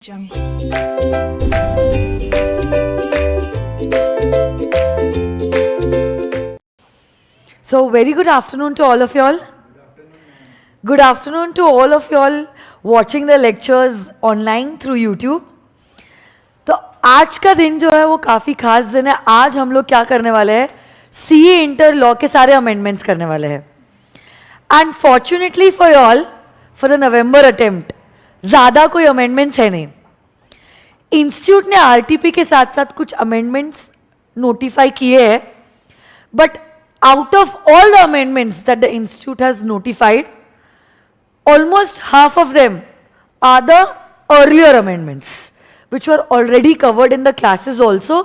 So very good afternoon to all of y'all. Good afternoon to all of y'all watching the lectures online through YouTube. तो आज का दिन जो है वो काफ़ी खास दिन है. आज हम लोग क्या करने वाले हैं, CA इंटर लॉ के सारे अमेंडमेंट्स करने वाले हैं. And fortunately for all, for the November attempt ज़्यादा कोई अमेंडमेंट्स है नहीं. इंस्टीट्यूट ने आरटीपी के साथ साथ कुछ अमेंडमेंट्स नोटिफाई किए हैं, but out of all the amendments that the institute has notified, almost half of them are the earlier amendments which were already covered in the classes also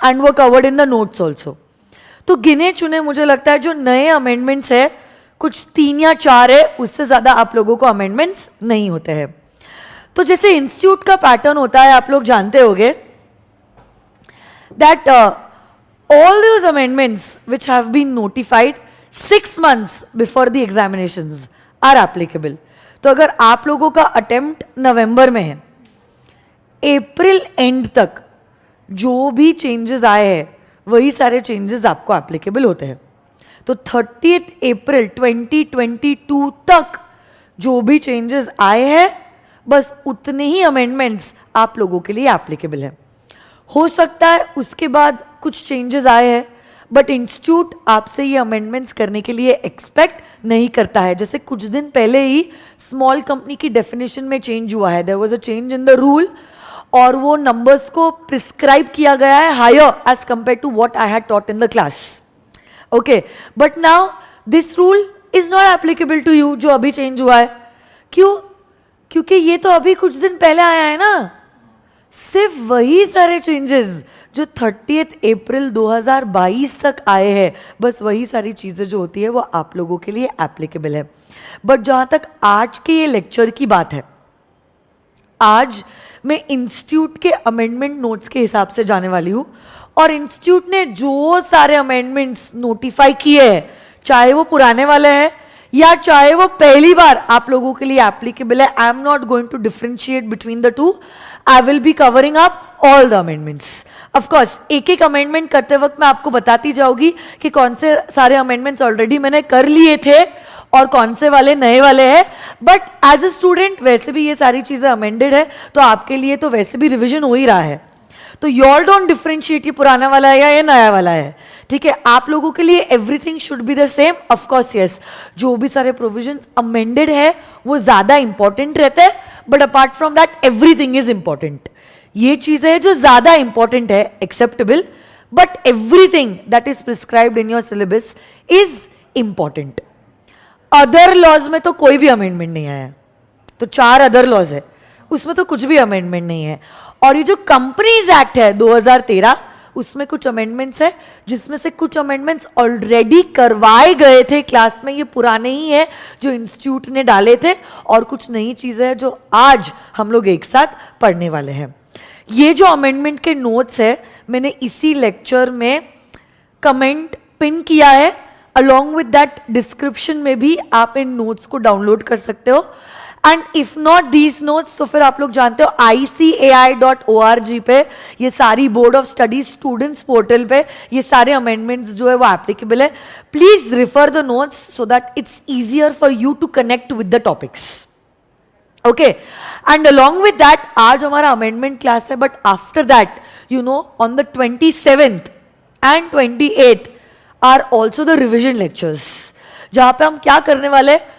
and were covered in the notes also. तो गिने चुने मुझे लगता है जो नए amendments है, कुछ 3 या 4 है, उससे ज़्यादा आप लोगों को amendments नहीं होते हैं. तो जैसे इंस्टीट्यूट का पैटर्न होता है, आप लोग जानते होंगे that all those amendments which have been notified 6 months before the examinations are applicable. तो अगर आप लोगों का अटेम्प्ट नवंबर में है, अप्रैल एंड तक जो भी चेंजेस आए हैं वही सारे चेंजेस आपको एप्लीकेबल होते हैं. तो 30 अप्रैल 2022 तक जो भी चेंजेस आए हैं बस उतने ही अमेंडमेंट्स आप लोगों के लिए एप्लीकेबल है. हो सकता है उसके बाद कुछ चेंजेस आए हैं, बट इंस्टीट्यूट आपसे ये अमेंडमेंट्स करने के लिए एक्सपेक्ट नहीं करता है. जैसे कुछ दिन पहले ही स्मॉल कंपनी की डेफिनेशन में चेंज हुआ है, there was a change in the rule, और वो नंबर्स को प्रिस्क्राइब किया गया है higher as compared to what I had taught in the class. Okay, but now this rule is not applicable to you, जो अभी चेंज हुआ है. क्यों? क्योंकि ये तो अभी कुछ दिन पहले आया है ना. सिर्फ वही सारे चेंजेस जो 30 अप्रैल 2022 तक आए हैं, बस वही सारी चीज़ें जो होती है वो आप लोगों के लिए एप्लीकेबल है. बट जहाँ तक आज के ये लेक्चर की बात है, आज मैं इंस्टीट्यूट के अमेंडमेंट नोट्स के हिसाब से जाने वाली हूँ, और इंस्टीट्यूट ने जो सारे अमेंडमेंट्स नोटिफाई किए हैं, चाहे वो पुराने वाले हैं या चाहे वो पहली बार आप लोगों के लिए एप्लीकेबल है, I am not going to differentiate between the two. I will be covering up all the amendments. Of course एक एक अमेंडमेंट करते वक्त मैं आपको बताती जाऊंगी कि कौन से सारे अमेंडमेंट्स ऑलरेडी मैंने कर लिए थे और कौन से वाले नए वाले हैं. बट एज अ स्टूडेंट वैसे भी ये सारी चीज़ें अमेंडेड है, तो आपके लिए तो वैसे भी रिविजन हो ही रहा है. तो योर डोंट डिफरेंशिएट ये पुराना वाला है या ये नया वाला है. ठीक है, आप लोगों के लिए everything should be the same. Of course yes, जो भी सारे प्रोविजन अमेंडेड है वो ज़्यादा इंपॉर्टेंट रहते हैं, but apart from that everything is important. ये चीज़ है जो ज़्यादा इंपॉर्टेंट है, acceptable, but everything that is prescribed in your syllabus is important. Other laws में तो कोई भी अमेंडमेंट नहीं आया. तो 4 अदर लॉज है, उसमें तो कुछ भी अमेंडमेंट नहीं है. और ये जो कंपनीज एक्ट है 2013, उसमें कुछ अमेंडमेंट्स है, जिसमें से कुछ अमेंडमेंट्स ऑलरेडी करवाए गए थे क्लास में, ये पुराने ही है जो इंस्टीट्यूट ने डाले थे, और कुछ नई चीज़ें हैं जो आज हम लोग एक साथ पढ़ने वाले हैं. ये जो अमेंडमेंट के नोट्स है मैंने इसी लेक्चर में कमेंट पिन किया है, अलॉन्ग विद दैट डिस्क्रिप्शन में भी आप इन नोट्स को डाउनलोड कर सकते हो. And if not these notes, तो फिर आप लोग जानते हो ICAI.org पे ये सारी board of studies students portal पे ये सारे अमेंडमेंट्स जो है वो एप्लीकेबल है. Please refer the notes so that it's easier for you to connect with the topics. Okay, and along with that आज हमारा अमेंडमेंट क्लास है, but after that you know on the 27th and 28th are also the revision lectures, जहाँ पे हम क्या करने वाले हैं,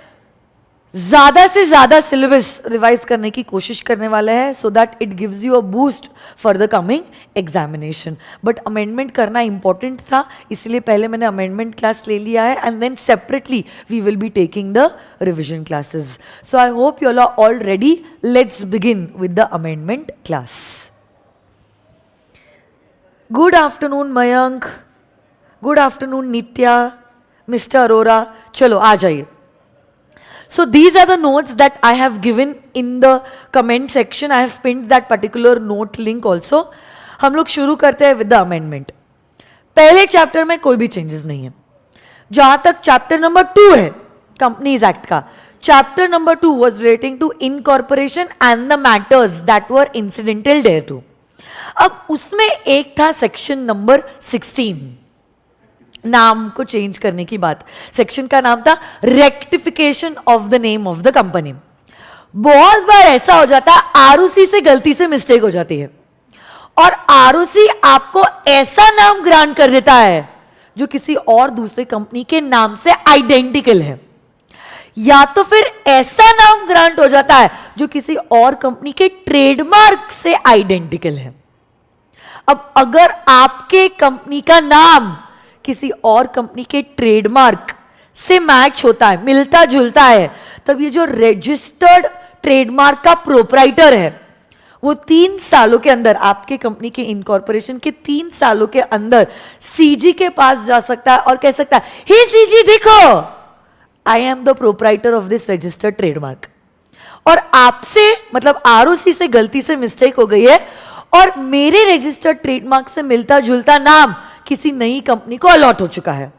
ज़्यादा से ज़्यादा सिलेबस रिवाइज करने की कोशिश करने वाले हैं, so that it gives you a boost for the coming examination. But amendment करना इंपॉर्टेंट था, इसलिए पहले मैंने अमेंडमेंट क्लास ले लिया है, and then separately we will be taking the revision classes. So I hope you all are all ready. Let's begin with the amendment class. Good afternoon Mayank, good afternoon Nitya, mister Arora. चलो आ जाइए. So these are the notes that I have given in the comment section. I have pinned that particular note link also. हम लोग शुरू करते हैं with the amendment. पहले chapter में कोई भी चेंजेस नहीं है. जहां तक चैप्टर नंबर 2 है कंपनीज एक्ट का, Chapter number 2 was relating to incorporation and the matters that were incidental thereto. अब उसमें एक था सेक्शन नंबर 16, नाम को चेंज करने की बात. सेक्शन का नाम था rectification of the name of the company. बहुत बार ऐसा हो जाता है आरओसी से गलती से मिस्टेक हो जाती है और आरओसी आपको ऐसा नाम ग्रांट कर देता है जो किसी और दूसरे कंपनी के नाम से आइडेंटिकल है, या तो फिर ऐसा नाम ग्रांट हो जाता है जो किसी और कंपनी के ट्रेडमार्क से आइडेंटिकल है. अब अगर आपके कंपनी का नाम किसी और कंपनी के ट्रेडमार्क से मैच होता है, मिलता जुलता है, तब ये जो रजिस्टर्ड ट्रेडमार्क का प्रोप्राइटर है वो 3 सालों के अंदर, आपके कंपनी के इनकॉर्पोरेशन के 3 सालों के अंदर सीजी के पास जा सकता है और कह सकता है, हे सीजी देखो, I am the proprietor of this registered trademark. और आपसे मतलब आरओसी से गलती से मिस्टेक हो गई है और मेरे रजिस्टर्ड ट्रेडमार्क से मिलता जुलता नाम किसी नई कंपनी को अलॉट हो चुका है.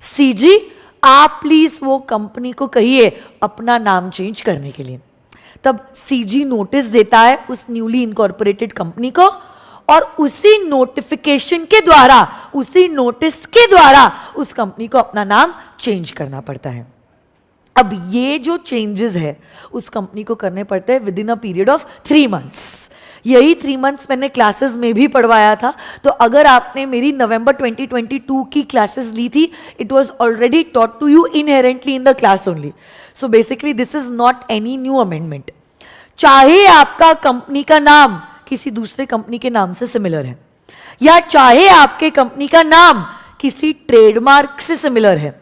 सीजी आप प्लीज वो कंपनी को कहिए अपना नाम चेंज करने के लिए. तब सीजी नोटिस देता है उस न्यूली इनकॉर्पोरेटेड कंपनी को और उसी नोटिफिकेशन के द्वारा, उसी नोटिस के द्वारा उस कंपनी को अपना नाम चेंज करना पड़ता है. अब ये जो चेंजेस है उस कंपनी को करने पड़ते हैं with in a period of 3 months. यही 3 मंथ्स मैंने क्लासेस में भी पढ़वाया था. तो अगर आपने मेरी नवंबर 2022 की क्लासेस ली थी, it was already taught to you inherently in the class only. So basically this is not any new amendment. चाहे आपका कंपनी का नाम किसी दूसरे कंपनी के नाम से सिमिलर है या चाहे आपके कंपनी का नाम किसी ट्रेडमार्क से सिमिलर है,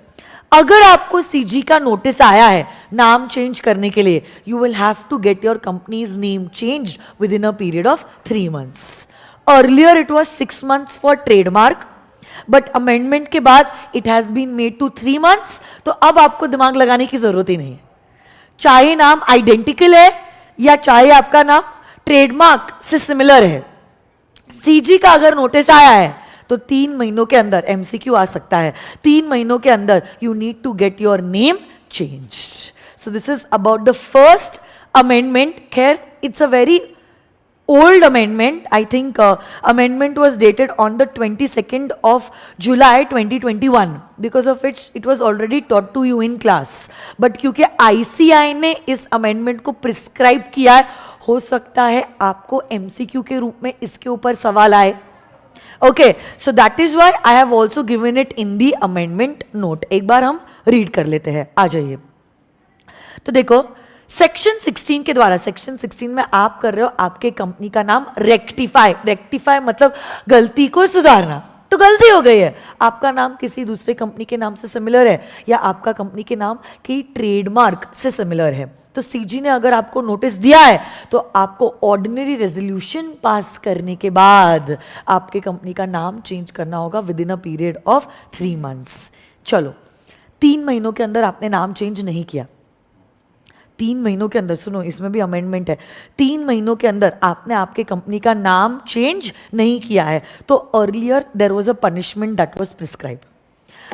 अगर आपको सीजी का नोटिस आया है नाम चेंज करने के लिए, you will have to get your company's name change within a period of 3 months. Earlier it was 6 months for trademark, but amendment के बाद it has been made to 3 months. तो अब आपको दिमाग लगाने की जरूरत ही नहीं है. चाहे नाम आइडेंटिकल है या चाहे आपका नाम ट्रेडमार्क से सिमिलर है, सीजी का अगर नोटिस आया है तो 3 महीनों के अंदर एमसीक्यू आ सकता है. 3 महीनों के अंदर you need to get your name change. So this is about the first amendment. खैर it's a very old amendment. I think amendment was dated on the 22nd of July 2021, because of which it was already taught to you in class. But क्योंकि ICI ने इस amendment को prescribe किया है, हो सकता है आपको MCQ के रूप में इसके ऊपर सवाल आए. Okay, so that is why I have also given it in the amendment note. एक बार हम read कर लेते हैं. आ जाइए. तो देखो सेक्शन 16 के द्वारा, सेक्शन 16 में आप कर रहे हो आपके कंपनी का नाम रेक्टिफाई. रेक्टिफाई मतलब गलती को सुधारना. तो गलती हो गई है, आपका नाम किसी दूसरे कंपनी के नाम से सिमिलर है या आपका कंपनी के नाम की ट्रेडमार्क से सिमिलर है, तो सीजी ने अगर आपको नोटिस दिया है तो आपको ऑर्डिनरी रेजोल्यूशन पास करने के बाद आपके कंपनी का नाम चेंज करना होगा with in a period of 3 months. चलो 3 महीनों के अंदर आपने नाम चेंज नहीं किया, 3 महीनों के अंदर, सुनो इसमें भी अमेंडमेंट है, 3 महीनों के अंदर आपने आपके कंपनी का नाम चेंज नहीं किया है तो earlier there was a punishment that was prescribe.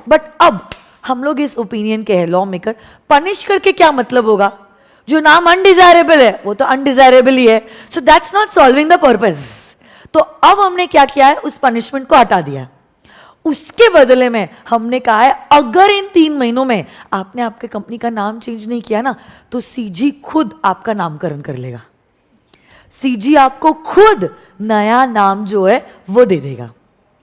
But अब हम लोग इस ओपिनियन के हैं लॉ मेकर, पनिश करके क्या मतलब होगा, जो नाम अनडिजायरेबल है वो तो अनडिजायरेबल ही है. So that's not solving the purpose. तो अब हमने क्या किया है, उस पनिशमेंट को हटा दिया. उसके बदले में हमने कहा है अगर इन 3 महीनों में आपने आपके कंपनी का नाम चेंज नहीं किया ना तो सीजी खुद आपका नामकरण कर लेगा. सीजी आपको खुद नया नाम जो है वो दे देगा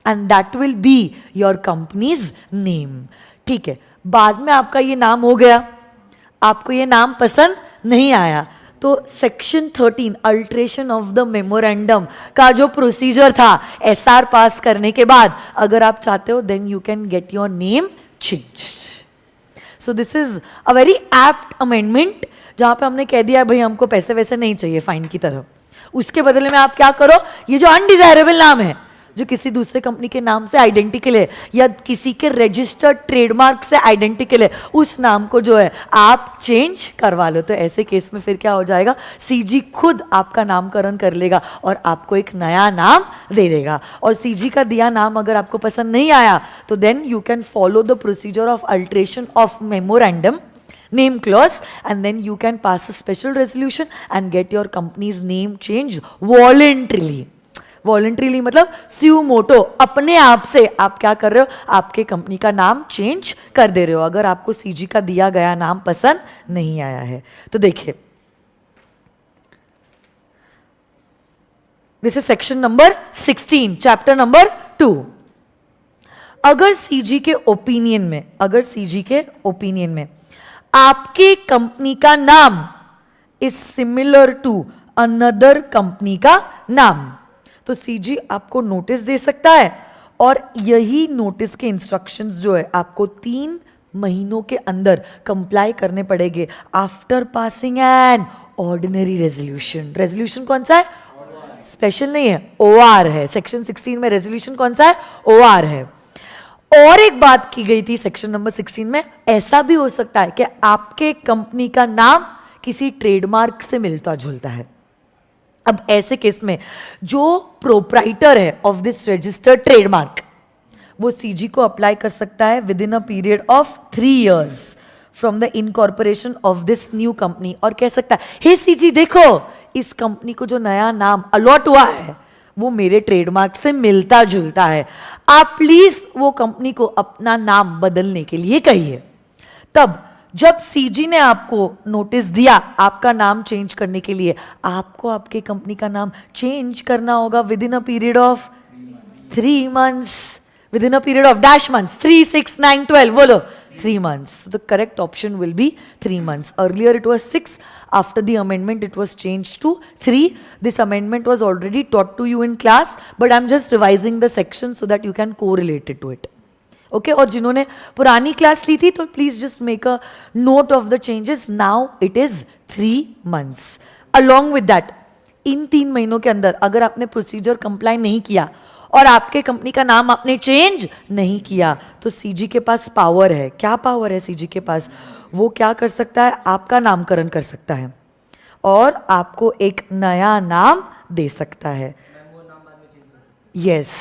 and that will be your company's name. ठीक है, बाद में आपका ये नाम हो गया, आपको ये नाम पसंद नहीं आया तो section 13 alteration of the memorandum का जो प्रोसीजर था एसआर पास करने के बाद, अगर आप चाहते हो then you can get your name change. So this is a very apt amendment जहां पे हमने कह दिया भाई हमको पैसे वैसे नहीं चाहिए फाइन की तरह. उसके बदले में आप क्या करो, ये जो अनडिजायरेबल नाम है जो किसी दूसरे कंपनी के नाम से आइडेंटिकल है या किसी के रजिस्टर्ड ट्रेडमार्क से आइडेंटिकल है, उस नाम को जो है आप चेंज करवा लो. तो ऐसे केस में फिर क्या हो जाएगा, सीजी खुद आपका नामकरण कर लेगा और आपको एक नया नाम दे देगा. और सीजी का दिया नाम अगर आपको पसंद नहीं आया तो then you can follow the procedure of alteration of memorandum name clause, and then you can pass a special resolution and get your company's name changed voluntarily. Voluntarily मतलब स्यू मोटो, अपने आप से आप क्या कर रहे हो, आपके कंपनी का नाम चेंज कर दे रहे हो अगर आपको सीजी का दिया गया नाम पसंद नहीं आया है। तो देखिए, this is section number 16, chapter number 2। अगर सीजी के ओपिनियन में, अगर सीजी के ओपिनियन में आपके कंपनी का नाम is similar to another company का नाम, तो सीजी आपको नोटिस दे सकता है, और यही नोटिस के इंस्ट्रक्शंस जो है आपको 3 महीनों के अंदर कंप्लाई करने पड़ेंगे after passing an ordinary resolution. Resolution कौन सा है? स्पेशल नहीं है, ओआर है। सेक्शन 16 में रेजोल्यूशन कौन सा है? ओआर है। और एक बात की गई थी सेक्शन नंबर 16 में, ऐसा भी हो सकता है कि आपके कंपनी का नाम किसी ट्रेडमार्क से मिलता जुलता है। अब ऐसे केस में जो प्रोप्राइटर है ऑफ दिस रजिस्टर्ड ट्रेडमार्क, वो सीजी को अप्लाई कर सकता है with in a period of 3 years from the incorporation of this new company, और कह सकता है हे सीजी देखो, इस कंपनी को जो नया नाम अलॉट हुआ है वो मेरे ट्रेडमार्क से मिलता जुलता है, आप प्लीज वो कंपनी को अपना नाम बदलने के लिए कहिए। तब जब सीजी ने आपको नोटिस दिया आपका नाम चेंज करने के लिए, आपको आपके कंपनी का नाम चेंज करना होगा with in a period of 3 months, with in a period of dash months, 3, 6, 9, 12, बोलो 3 months. So the correct option will be 3 months. Earlier it was 6. After the amendment it was changed to 3. This amendment was already taught to you in class, but I'm just revising the section so that you can correlate it to it. Okay, और जिन्होंने पुरानी class ली थी तो please just make a note of the changes. Now it is 3 months. Along with that, इन 3 महीनों के अंदर अगर आपने प्रोसीजर कंप्लाई नहीं किया और आपके कंपनी का नाम आपने चेंज नहीं किया, तो सीजी के पास पावर है। क्या पावर है सीजी के पास? वो क्या कर सकता है? आपका नामकरण कर सकता है और आपको एक नया नाम दे सकता है। यस,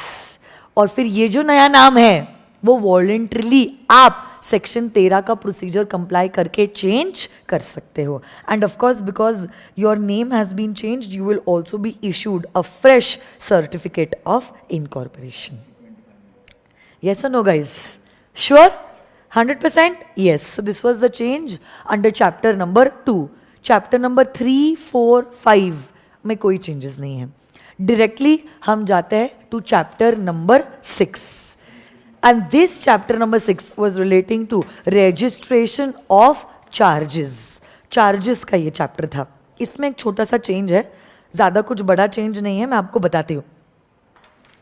और फिर ये जो नया नाम है वो वॉलंटरीली आप सेक्शन 13 का प्रोसीजर कंप्लाई करके चेंज कर सकते हो। And of course because your name has been changed, you will also be issued a fresh certificate of incorporation. Yes or no, guys? Sure? 100%? Yes. So this was the change under chapter number 2. Chapter number 3, 4, 5 में कोई changes नहीं है। Directly हम जाते हैं to chapter number 6. And this chapter number 6 was relating to registration of charges. Charges का ये chapter था। इसमें एक छोटा सा change है, ज़्यादा कुछ बड़ा change नहीं है, मैं आपको बताती हूँ।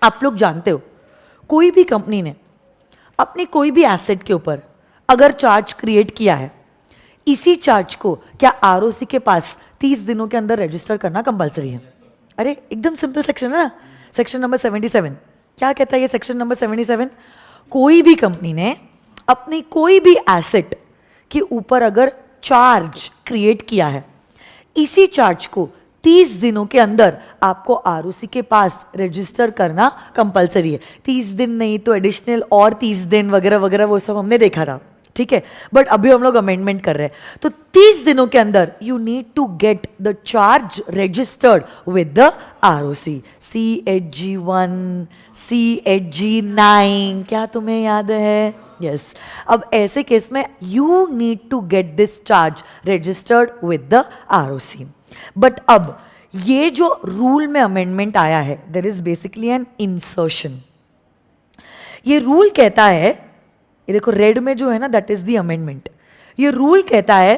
आप लोग जानते हो कोई भी कंपनी ने अपनी कोई भी एसेट के ऊपर अगर चार्ज क्रिएट किया है, इसी चार्ज को क्या आरओसी के पास 30 दिनों के अंदर रजिस्टर करना कंपलसरी है? अरे एकदम सिंपल सेक्शन है ना, सेक्शन नंबर 77। क्या कहता है ये सेक्शन नंबर 77? कोई भी कंपनी ने अपनी कोई भी एसेट के ऊपर अगर चार्ज क्रिएट किया है, इसी चार्ज को 30 दिनों के अंदर आपको आरओसी के पास रजिस्टर करना कंपलसरी है। 30 दिन नहीं तो एडिशनल और 30 दिन वगैरह वगैरह वो सब हमने देखा था, ठीक है। बट अभी हम लोग अमेंडमेंट कर रहे हैं, तो 30 दिनों के अंदर you need to get the charge registered with the ROC. CHG1, CHG9, क्या तुम्हें याद है? यस। अब ऐसे केस में you need to get this charge registered with the ROC. But अब ये जो रूल में अमेंडमेंट आया है, there is basically an insertion. ये रूल कहता है, ये देखो रेड में जो है ना, दैट इज द अमेंडमेंट। ये रूल कहता है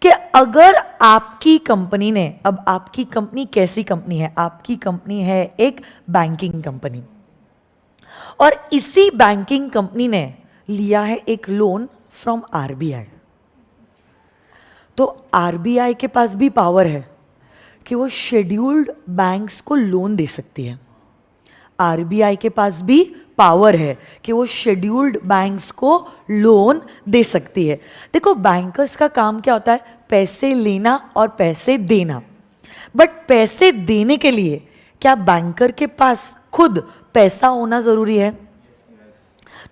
कि अगर आपकी कंपनी ने, अब आपकी कंपनी कैसी कंपनी है? आपकी कंपनी है एक बैंकिंग कंपनी, और इसी बैंकिंग कंपनी ने लिया है एक लोन फ्रॉम आरबीआई। तो आरबीआई के पास भी पावर है कि वो शेड्यूल्ड बैंक्स को लोन दे सकती है। आरबीआई के पास भी पावर है कि वो शेड्यूल्ड बैंक्स को लोन दे सकती है। देखो बैंकर्स का काम क्या होता है? पैसे लेना और पैसे देना। बट पैसे देने के लिए क्या बैंकर के पास खुद पैसा होना जरूरी है?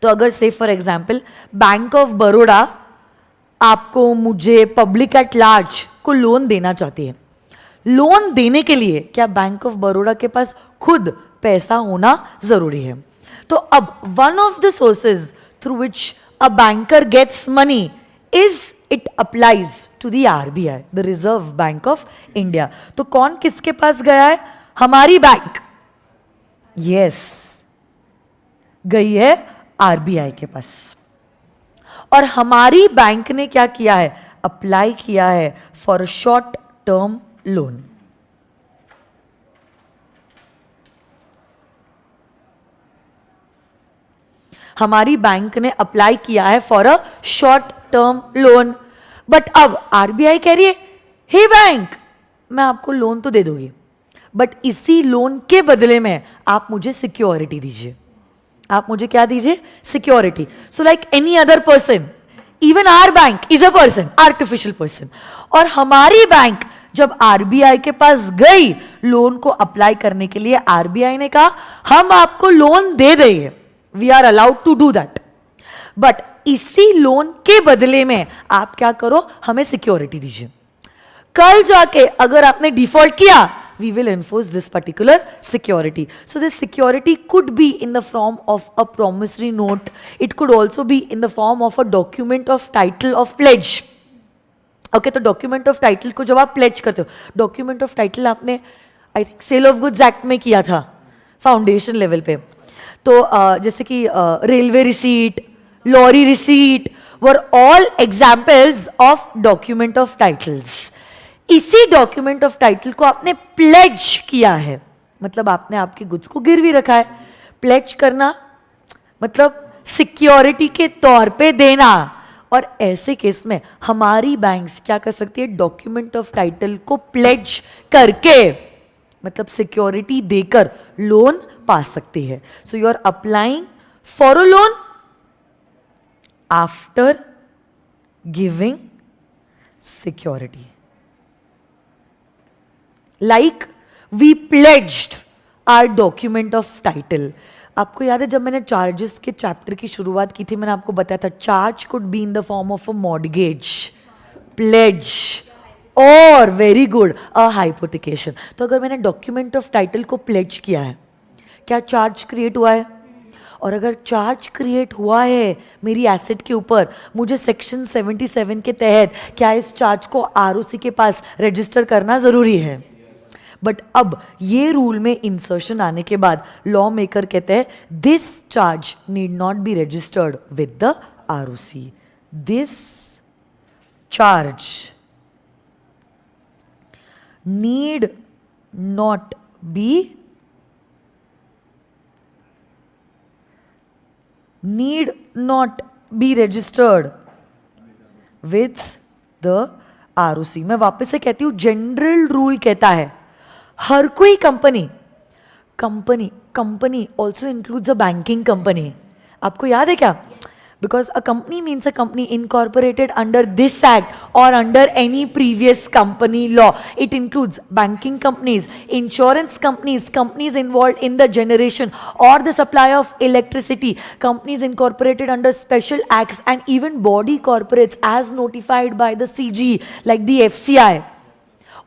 तो अगर से for example bank of Baroda आपको, मुझे, पब्लिक एट लार्ज को लोन देना चाहती है, लोन देने के लिए क्या बैंक ऑफ बड़ौदा के पास खुद पैसा होना जरूरी है? तो अब one of the sources through which a banker gets money is it applies to the RBI, the Reserve Bank of India. तो कौन किसके पास गया है? हमारी बैंक, यस, गई है आरबीआई के पास। और हमारी बैंक ने क्या किया है? अप्लाई किया है for a short term loan. हमारी बैंक ने अप्लाई किया है for a short term loan. But अब आरबीआई कह रही है, हे बैंक, मैं आपको लोन तो दे दूंगी, बट इसी लोन के बदले में आप मुझे सिक्योरिटी दीजिए। आप मुझे क्या दीजिए? Security. So like any other person, even our bank is a person, artificial person. और हमारी बैंक जब आरबीआई के पास गई लोन को अप्लाई करने के लिए, आरबीआई ने कहा हम आपको लोन दे देंगे, we are allowed to do that, but इसी लोन के बदले में आप क्या करो? हमें सिक्योरिटी दीजिए। कल जाके अगर आपने डिफॉल्ट किया, we will enforce this particular security. So this security could be in the form of a promissory note. It could also be in the form of a document of title of pledge. Okay, तो document of title को जब आप pledge करते हो, document of title आपने I think Sale of Goods Act में किया था फाउंडेशन लेवल पे। तो जैसे कि railway receipt, lorry receipt were all examples of document of titles. इसी डॉक्यूमेंट ऑफ टाइटल को आपने प्लेज किया है, मतलब आपने आपके गुड्स को गिरवी रखा है। प्लेज करना मतलब सिक्योरिटी के तौर पे देना। और ऐसे केस में हमारी बैंक्स क्या कर सकती है? डॉक्यूमेंट ऑफ टाइटल को प्लेज करके, मतलब सिक्योरिटी देकर लोन पा सकती है। So you are applying for a loan after giving security, like we pledged our document of title। आपको याद है जब मैंने चार्जेस के चैप्टर की शुरुआत की थी, मैंने आपको बताया था charge could be in the form of a mortgage, pledge और वेरी गुड अ हाइपोथिकेशन। तो अगर मैंने डॉक्यूमेंट ऑफ टाइटल को प्लेज किया है, क्या चार्ज क्रिएट हुआ है? और अगर चार्ज क्रिएट हुआ है मेरी एसेट के ऊपर, मुझे सेक्शन 77 के तहत क्या इस चार्ज को आरओसी के पास रजिस्टर करना जरूरी है? बट अब ये रूल में इंसर्शन आने के बाद लॉ मेकर कहते हैं this charge need not be registered with the ROC. This charge need not be registered with the ROC. मैं वापस से कहती हूं, जनरल रूल कहता है हर कोई company also includes a banking company. आपको याद है क्या? Because a company means a company incorporated under this act और under any previous company law. It includes banking companies, insurance companies, companies involve in the generation और the supply of electricity, companies incorporated under special acts and even body corporates as notified by the CG like the FCI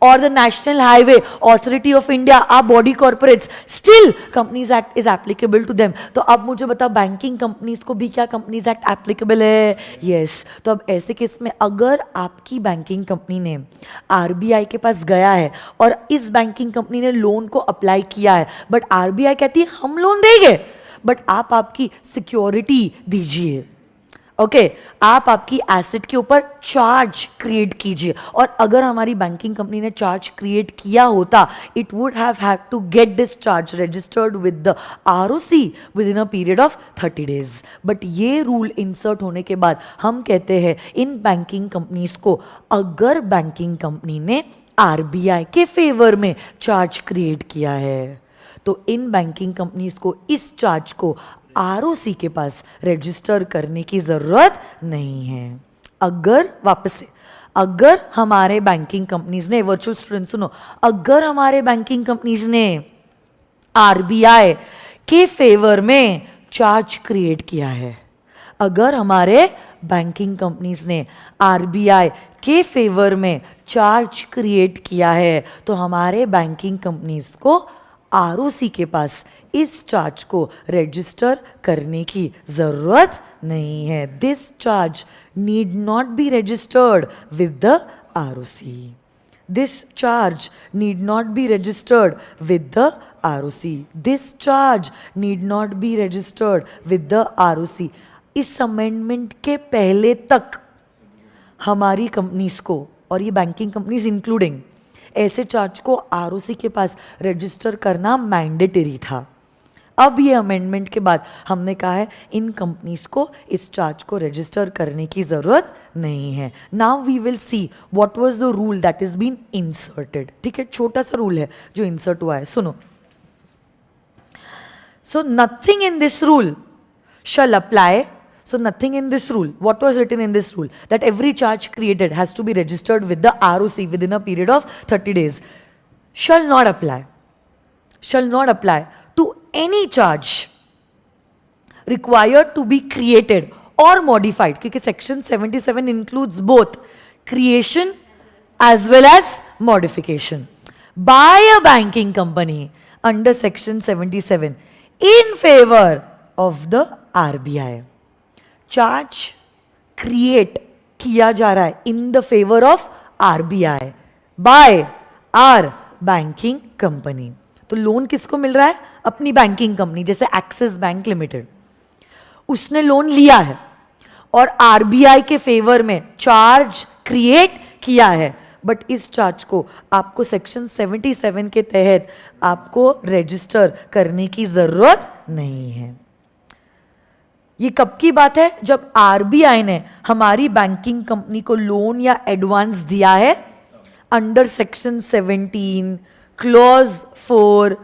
or the National Highway Authority of India are body corporates, still Companies Act is applicable to them। तो अब मुझे बताओ banking companies को भी क्या companies act applicable है? Yes. तो अब ऐसे केस में अगर आपकी बैंकिंग कंपनी ने आरबीआई के पास गया है और इस बैंकिंग कंपनी ने लोन को अप्लाई किया है, बट आरबीआई कहती है हम लोन देंगे, बट आप आपकी सिक्योरिटी दीजिए। ओके, आप आपकी एसेट के ऊपर चार्ज क्रिएट कीजिए। और अगर हमारी बैंकिंग कंपनी ने चार्ज क्रिएट किया होता, it would have to get this charge registered with the ROC within a period of 30 days. But ये रूल इंसर्ट होने के बाद हम कहते हैं इन बैंकिंग कंपनीज को, अगर बैंकिंग कंपनी ने आरबीआई के फेवर में चार्ज क्रिएट किया है, तो इन बैंकिंग कंपनीज को इस चार्ज को आरओसी के पास रजिस्टर करने की जरूरत नहीं है। अगर वापस से, अगर हमारे बैंकिंग कंपनीज ने, वर्चुअल स्टूडेंट सुनो, अगर हमारे बैंकिंग कंपनीज ने आरबीआई के फेवर में चार्ज क्रिएट किया है, अगर हमारे बैंकिंग कंपनीज ने आरबीआई के फेवर में चार्ज क्रिएट किया है, तो हमारे बैंकिंग कंपनीज को आरओसी के पास इस चार्ज को रजिस्टर करने की जरूरत नहीं है. This charge need not be registered with the ROC. This charge need not be registered with the ROC. This charge need not be registered with the ROC. इस अमेंडमेंट के पहले तक हमारी कंपनीज को, और ये बैंकिंग कंपनीज इंक्लूडिंग, ऐसे charge को ROC के पास रजिस्टर करना मैंडेटरी था. अब ये अमेंडमेंट के बाद हमने कहा है इन कंपनीज को इस चार्ज को रजिस्टर करने की जरूरत नहीं है. Now we will see what was the rule that is been inserted. ठीक है, छोटा सा रूल है जो इंसर्ट हुआ है, सुनो. So nothing in this rule shall apply. So nothing in this rule, what was written in this rule, that every charge created has to be registered with the ROC within a period of 30 days, shall not apply. Shall not apply to any charge required to be created or modified, क्योंकि section 77 includes both creation as well as modification by a banking company under section 77 in favor of the RBI. Charge create किया जा रहा है in the favour of RBI by our banking company. तो loan किसको मिल रहा है? अपनी बैंकिंग कंपनी, जैसे एक्सिस बैंक लिमिटेड, उसने लोन लिया है और आरबीआई के फेवर में चार्ज क्रिएट किया है. बट इस चार्ज को आपको सेक्शन 77 के तहत आपको रजिस्टर करने की जरूरत नहीं है. ये कब की बात है? जब आरबीआई ने हमारी बैंकिंग कंपनी को लोन या एडवांस दिया है under section 17 clause 4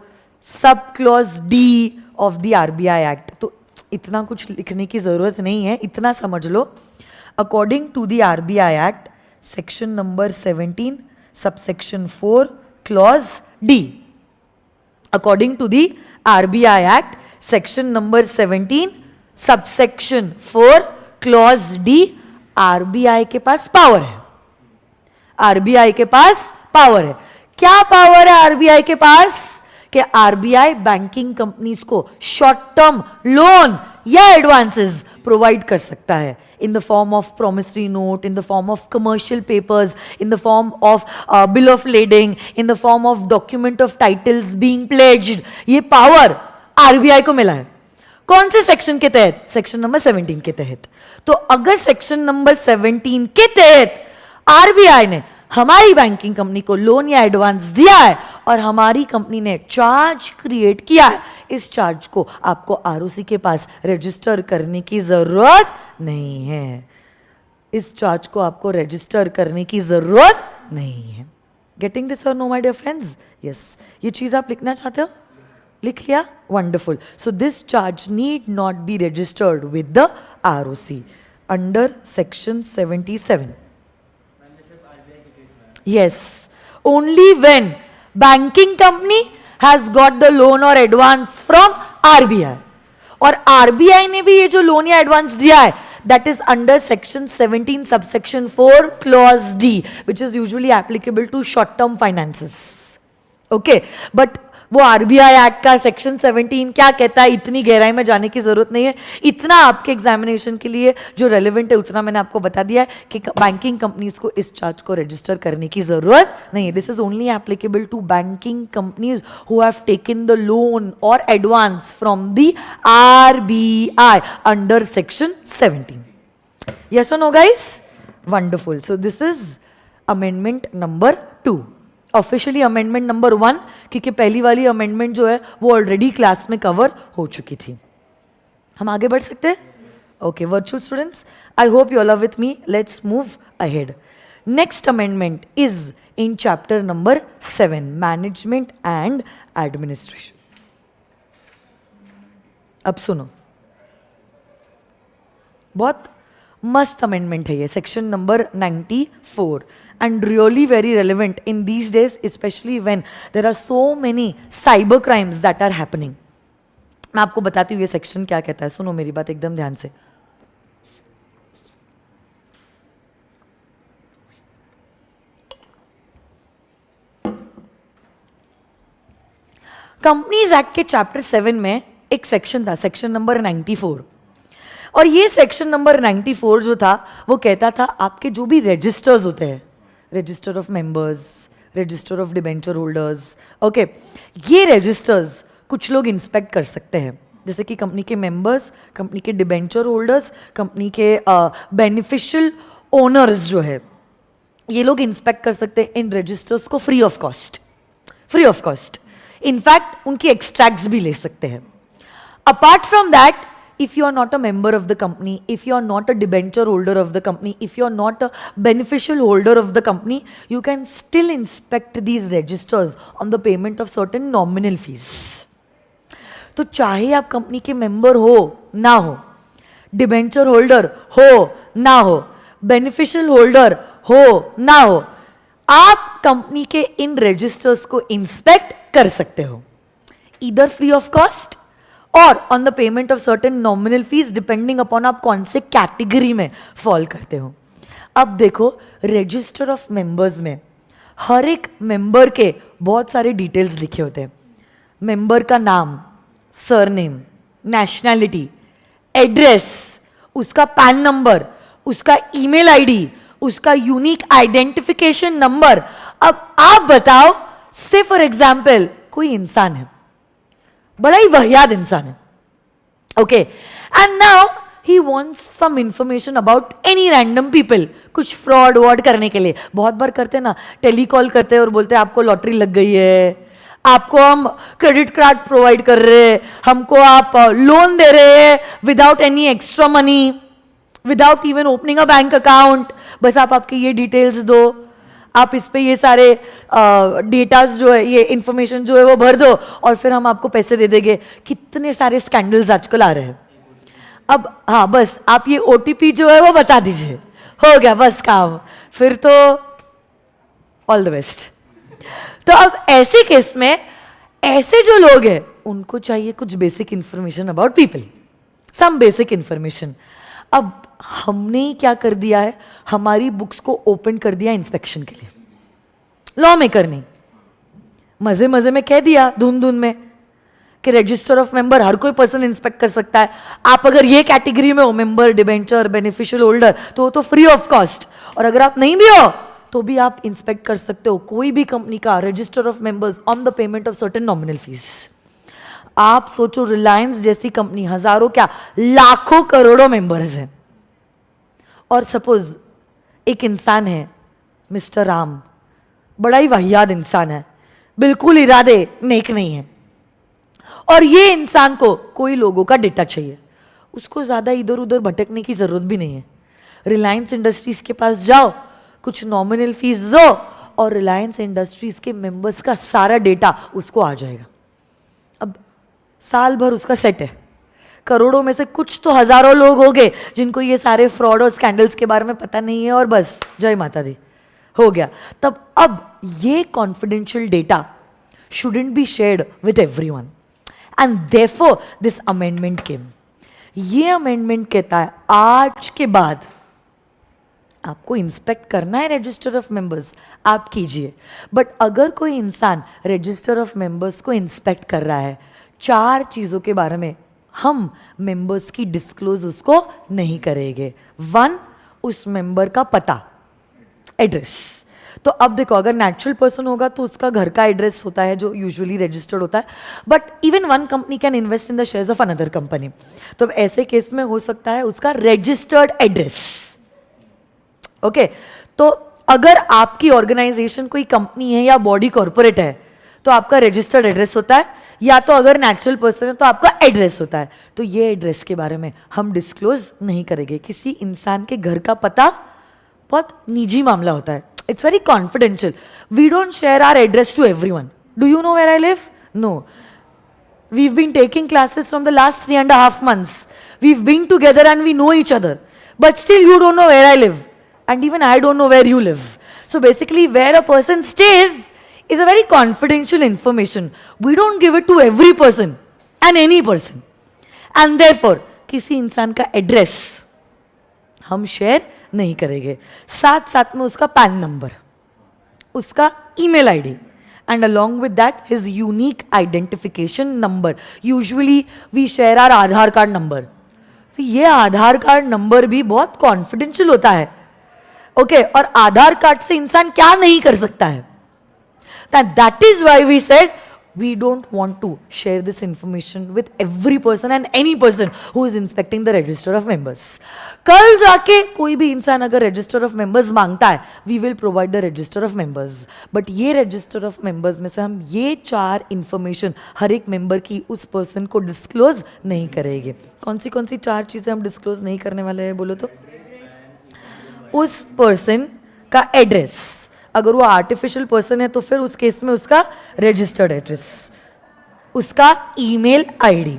sub clause D of the RBI act. तो इतना कुछ लिखने की जरूरत नहीं है, इतना समझ लो. According to the RBI act section number 17 subsection 4 clause D, according to the RBI act section number 17 subsection 4 clause D, RBI के पास पावर है. आरबीआई के पास पावर है. क्या पावर है आरबीआई के पास? कि आरबीआई बैंकिंग कंपनीज को शॉर्ट टर्म लोन या एडवांसेस प्रोवाइड कर सकता है in the form of promissory note, in the form of commercial papers, in the form of bill of lading, in the form of document of titles being pledged. ये power RBI को मिला है. कौन से section के तहत? Section number 17 के तहत. तो अगर सेक्शन नंबर 17 के तहत आरबीआई ने हमारी बैंकिंग कंपनी को लोन या एडवांस दिया है और हमारी कंपनी ने चार्ज क्रिएट किया है, इस चार्ज को आपको आरओसी के पास रजिस्टर करने की जरूरत नहीं है. इस चार्ज को आपको रजिस्टर करने की जरूरत नहीं है. Getting this or no my dear friends? Yes, ये चीज आप लिखना चाहते हो? लिख लिया? Wonderful. So this charge need not be registered with the ROC under section 77. Yes, only when banking company has got the loan or advance from RBI. और RBI ने भी ये जो लोन या एडवांस दिया है that is under section 17 subsection 4 clause D, which is usually applicable to short term finances. Okay, but वो RBI act का सेक्शन 17 क्या कहता है इतनी गहराई में जाने की जरूरत नहीं है. इतना आपके एग्जामिनेशन के लिए जो रेलेवेंट है उतना मैंने आपको बता दिया है कि बैंकिंग कंपनीज को इस चार्ज को रजिस्टर करने की जरूरत नहीं है. This is only applicable to banking companies who have taken the loan और advance from the RBI under section 17. Yes और no guys? Wonderful. So this is amendment number 2. Officially amendment number 1, क्योंकि पहली वाली अमेंडमेंट जो है वो already class में cover हो चुकी थी. हम आगे बढ़ सकते हैं? Okay, virtual students, I hope you all are with me. Let's move ahead. Next amendment is in chapter number 7, management and administration. अब सुनो, बहुत मस्त अमेंडमेंट है ये, section number 94 and really very relevant in these days, especially when there are so many cyber crimes that are happening. मैं आपको बताती हूँ ये सेक्शन क्या कहता है. सुनो मेरी बात एकदम ध्यान से. कंपनीज एक्ट के चैप्टर 7 में एक सेक्शन था, सेक्शन नंबर 94, और ये सेक्शन नंबर 94 जो था वो कहता था आपके जो भी रजिस्टर्स होते हैं, register of members, register of debenture holders, okay, ये रजिस्टर्स कुछ लोग इंस्पेक्ट कर सकते हैं, जैसे कि कंपनी के मेंबर्स, कंपनी के डिबेंचर होल्डर्स, कंपनी के बेनिफिशियल ओनर्स जो है, ये लोग इंस्पेक्ट कर सकते हैं इन रजिस्टर्स को free of cost, free of cost. In fact उनकी एक्सट्रैक्ट्स भी ले सकते हैं। Apart from that, if you are not a member of the company, if you are not a debenture holder of the company, if you are not a beneficial holder of the company, you can still inspect these registers on the payment of certain nominal fees. तो चाहे आप company के member हो ना हो, debenture holder हो ना हो, बेनिफिशियल होल्डर हो ना हो, आप कंपनी के इन रजिस्टर्स को इंस्पेक्ट कर सकते हो, ईदर फ्री ऑफ कॉस्ट और on the payment of certain nominal fees, depending upon आप कौन से कैटेगरी में फॉल करते हो। अब देखो, रजिस्टर ऑफ मेंबर्स में हर एक मेंबर के बहुत सारे डिटेल्स लिखे होते हैं। मेंबर का नाम, सरनेम, नेशनैलिटी, एड्रेस, उसका पैन नंबर, उसका ईमेल आईडी, उसका यूनिक आइडेंटिफिकेशन नंबर। अब आप बताओ, से फॉर एग्जाम्पल कोई इंसान है, बड़ा ही वाहियात इंसान है, okay, and now he wants some information about any random people, कुछ फ्रॉड वॉड करने के लिए। बहुत बार करते हैं ना, टेलीकॉल करते हैं और बोलते हैं आपको लॉटरी लग गई है, आपको हम क्रेडिट कार्ड प्रोवाइड कर रहे हैं, हमको आप लोन दे रहे हैं without any extra money, without even opening a bank account, बस आप आपके ये डिटेल्स दो, आप इस पे ये सारे डेटास जो है, ये इंफॉर्मेशन जो है वो भर दो और फिर हम आपको पैसे दे देंगे। कितने सारे स्कैंडल्स आजकल आ रहे हैं। अब हाँ, बस आप ये OTP जो है वो बता दीजिए, हो गया बस काम, फिर तो ऑल द बेस्ट। तो अब ऐसे केस में ऐसे जो लोग हैं उनको चाहिए कुछ basic information about people, some basic information. अब हमने ही क्या कर दिया है, हमारी बुक्स को ओपन कर दिया इंस्पेक्शन के लिए, लॉ मेकर ने मजे मजे में कह दिया धुन धुन में कि रजिस्टर ऑफ मेंबर हर कोई पर्सन इंस्पेक्ट कर सकता है। आप अगर ये कैटेगरी में हो, मेंबर, डिबेंचर, बेनिफिशियल होल्डर, तो फ्री ऑफ कॉस्ट, और अगर आप नहीं भी हो तो भी आप इंस्पेक्ट कर सकते हो कोई भी कंपनी का register of members on the payment of certain nominal fees. आप सोचो, रिलायंस जैसी कंपनी, हजारों क्या लाखों करोड़ों मेंबर्स हैं, और सपोज एक इंसान है मिस्टर राम, बड़ा ही वाहियात इंसान है, बिल्कुल इरादे नेक नहीं है, और ये इंसान को कोई लोगों का डेटा चाहिए, उसको ज्यादा इधर उधर भटकने की जरूरत भी नहीं है। रिलायंस इंडस्ट्रीज के पास जाओ, कुछ नॉमिनल फीस दो और रिलायंस इंडस्ट्रीज के मेंबर्स का सारा डेटा उसको आ जाएगा। अब साल भर उसका सेट है, करोड़ों में से कुछ तो हजारों लोग होंगे जिनको ये सारे फ्रॉड और स्कैंडल्स के बारे में पता नहीं है, और बस जय माता दी, हो गया। तब अब ये confidential data shouldn't be shared with everyone, and therefore this amendment came. ये अमेंडमेंट कहता है आज के बाद आपको इंस्पेक्ट करना है रजिस्टर ऑफ मेंबर्स, आप कीजिए, बट अगर कोई इंसान रजिस्टर ऑफ मेंबर्स को इंस्पेक्ट कर रहा है, 4 चीजों के बारे में हम मेंबर्स की डिस्क्लोज उसको नहीं करेंगे। 1, उस मेंबर का पता, एड्रेस। तो अब देखो, अगर नेचुरल पर्सन होगा तो उसका घर का एड्रेस होता है जो यूजुअली रजिस्टर्ड होता है, but even one company can invest in the shares of another company, तो ऐसे केस में हो सकता है उसका रजिस्टर्ड एड्रेस, ओके। तो अगर आपकी ऑर्गेनाइजेशन कोई कंपनी है या बॉडी कॉर्पोरेट है तो आपका रजिस्टर्ड एड्रेस होता है, या तो अगर नेचुरल पर्सन है तो आपका एड्रेस होता है। तो ये एड्रेस के बारे में हम डिस्क्लोज नहीं करेंगे। किसी इंसान के घर का पता बहुत निजी मामला होता है, it's very confidential. We don't share our address to everyone. Do you know where I live? No. We've been taking classes from the last 3.5 months. We've been together and we know each other. But still you don't know where I live. And even I don't know where you live. So basically where a person stays is a very confidential information. We don't give it to every person and any person. And therefore, किसी इंसान का address हम share नहीं करेंगे, साथ साथ में उसका पैन नंबर, उसका email ID and along with that his unique identification number. Usually we share our Aadhaar card number. तो ये आधार कार्ड नंबर भी बहुत कॉन्फिडेंशियल होता है. ओके, और आधार कार्ड से इंसान क्या नहीं कर सकता है. That is why we said we don't want to share this information with every person and any person who is inspecting the register of members. कल जाके कोई भी इंसान अगर register of members मांगता है, we will provide the register of members. But ये register of members में से हम ये 4 information हर एक member की उस person को disclose नहीं करेंगे. कौन सी 4 चीजें हम disclose नहीं करने वाले हैं बोलो तो? उस person का address, अगर वो आर्टिफिशियल पर्सन है तो फिर उस केस में उसका रजिस्टर्ड एड्रेस, उसका ईमेल आईडी,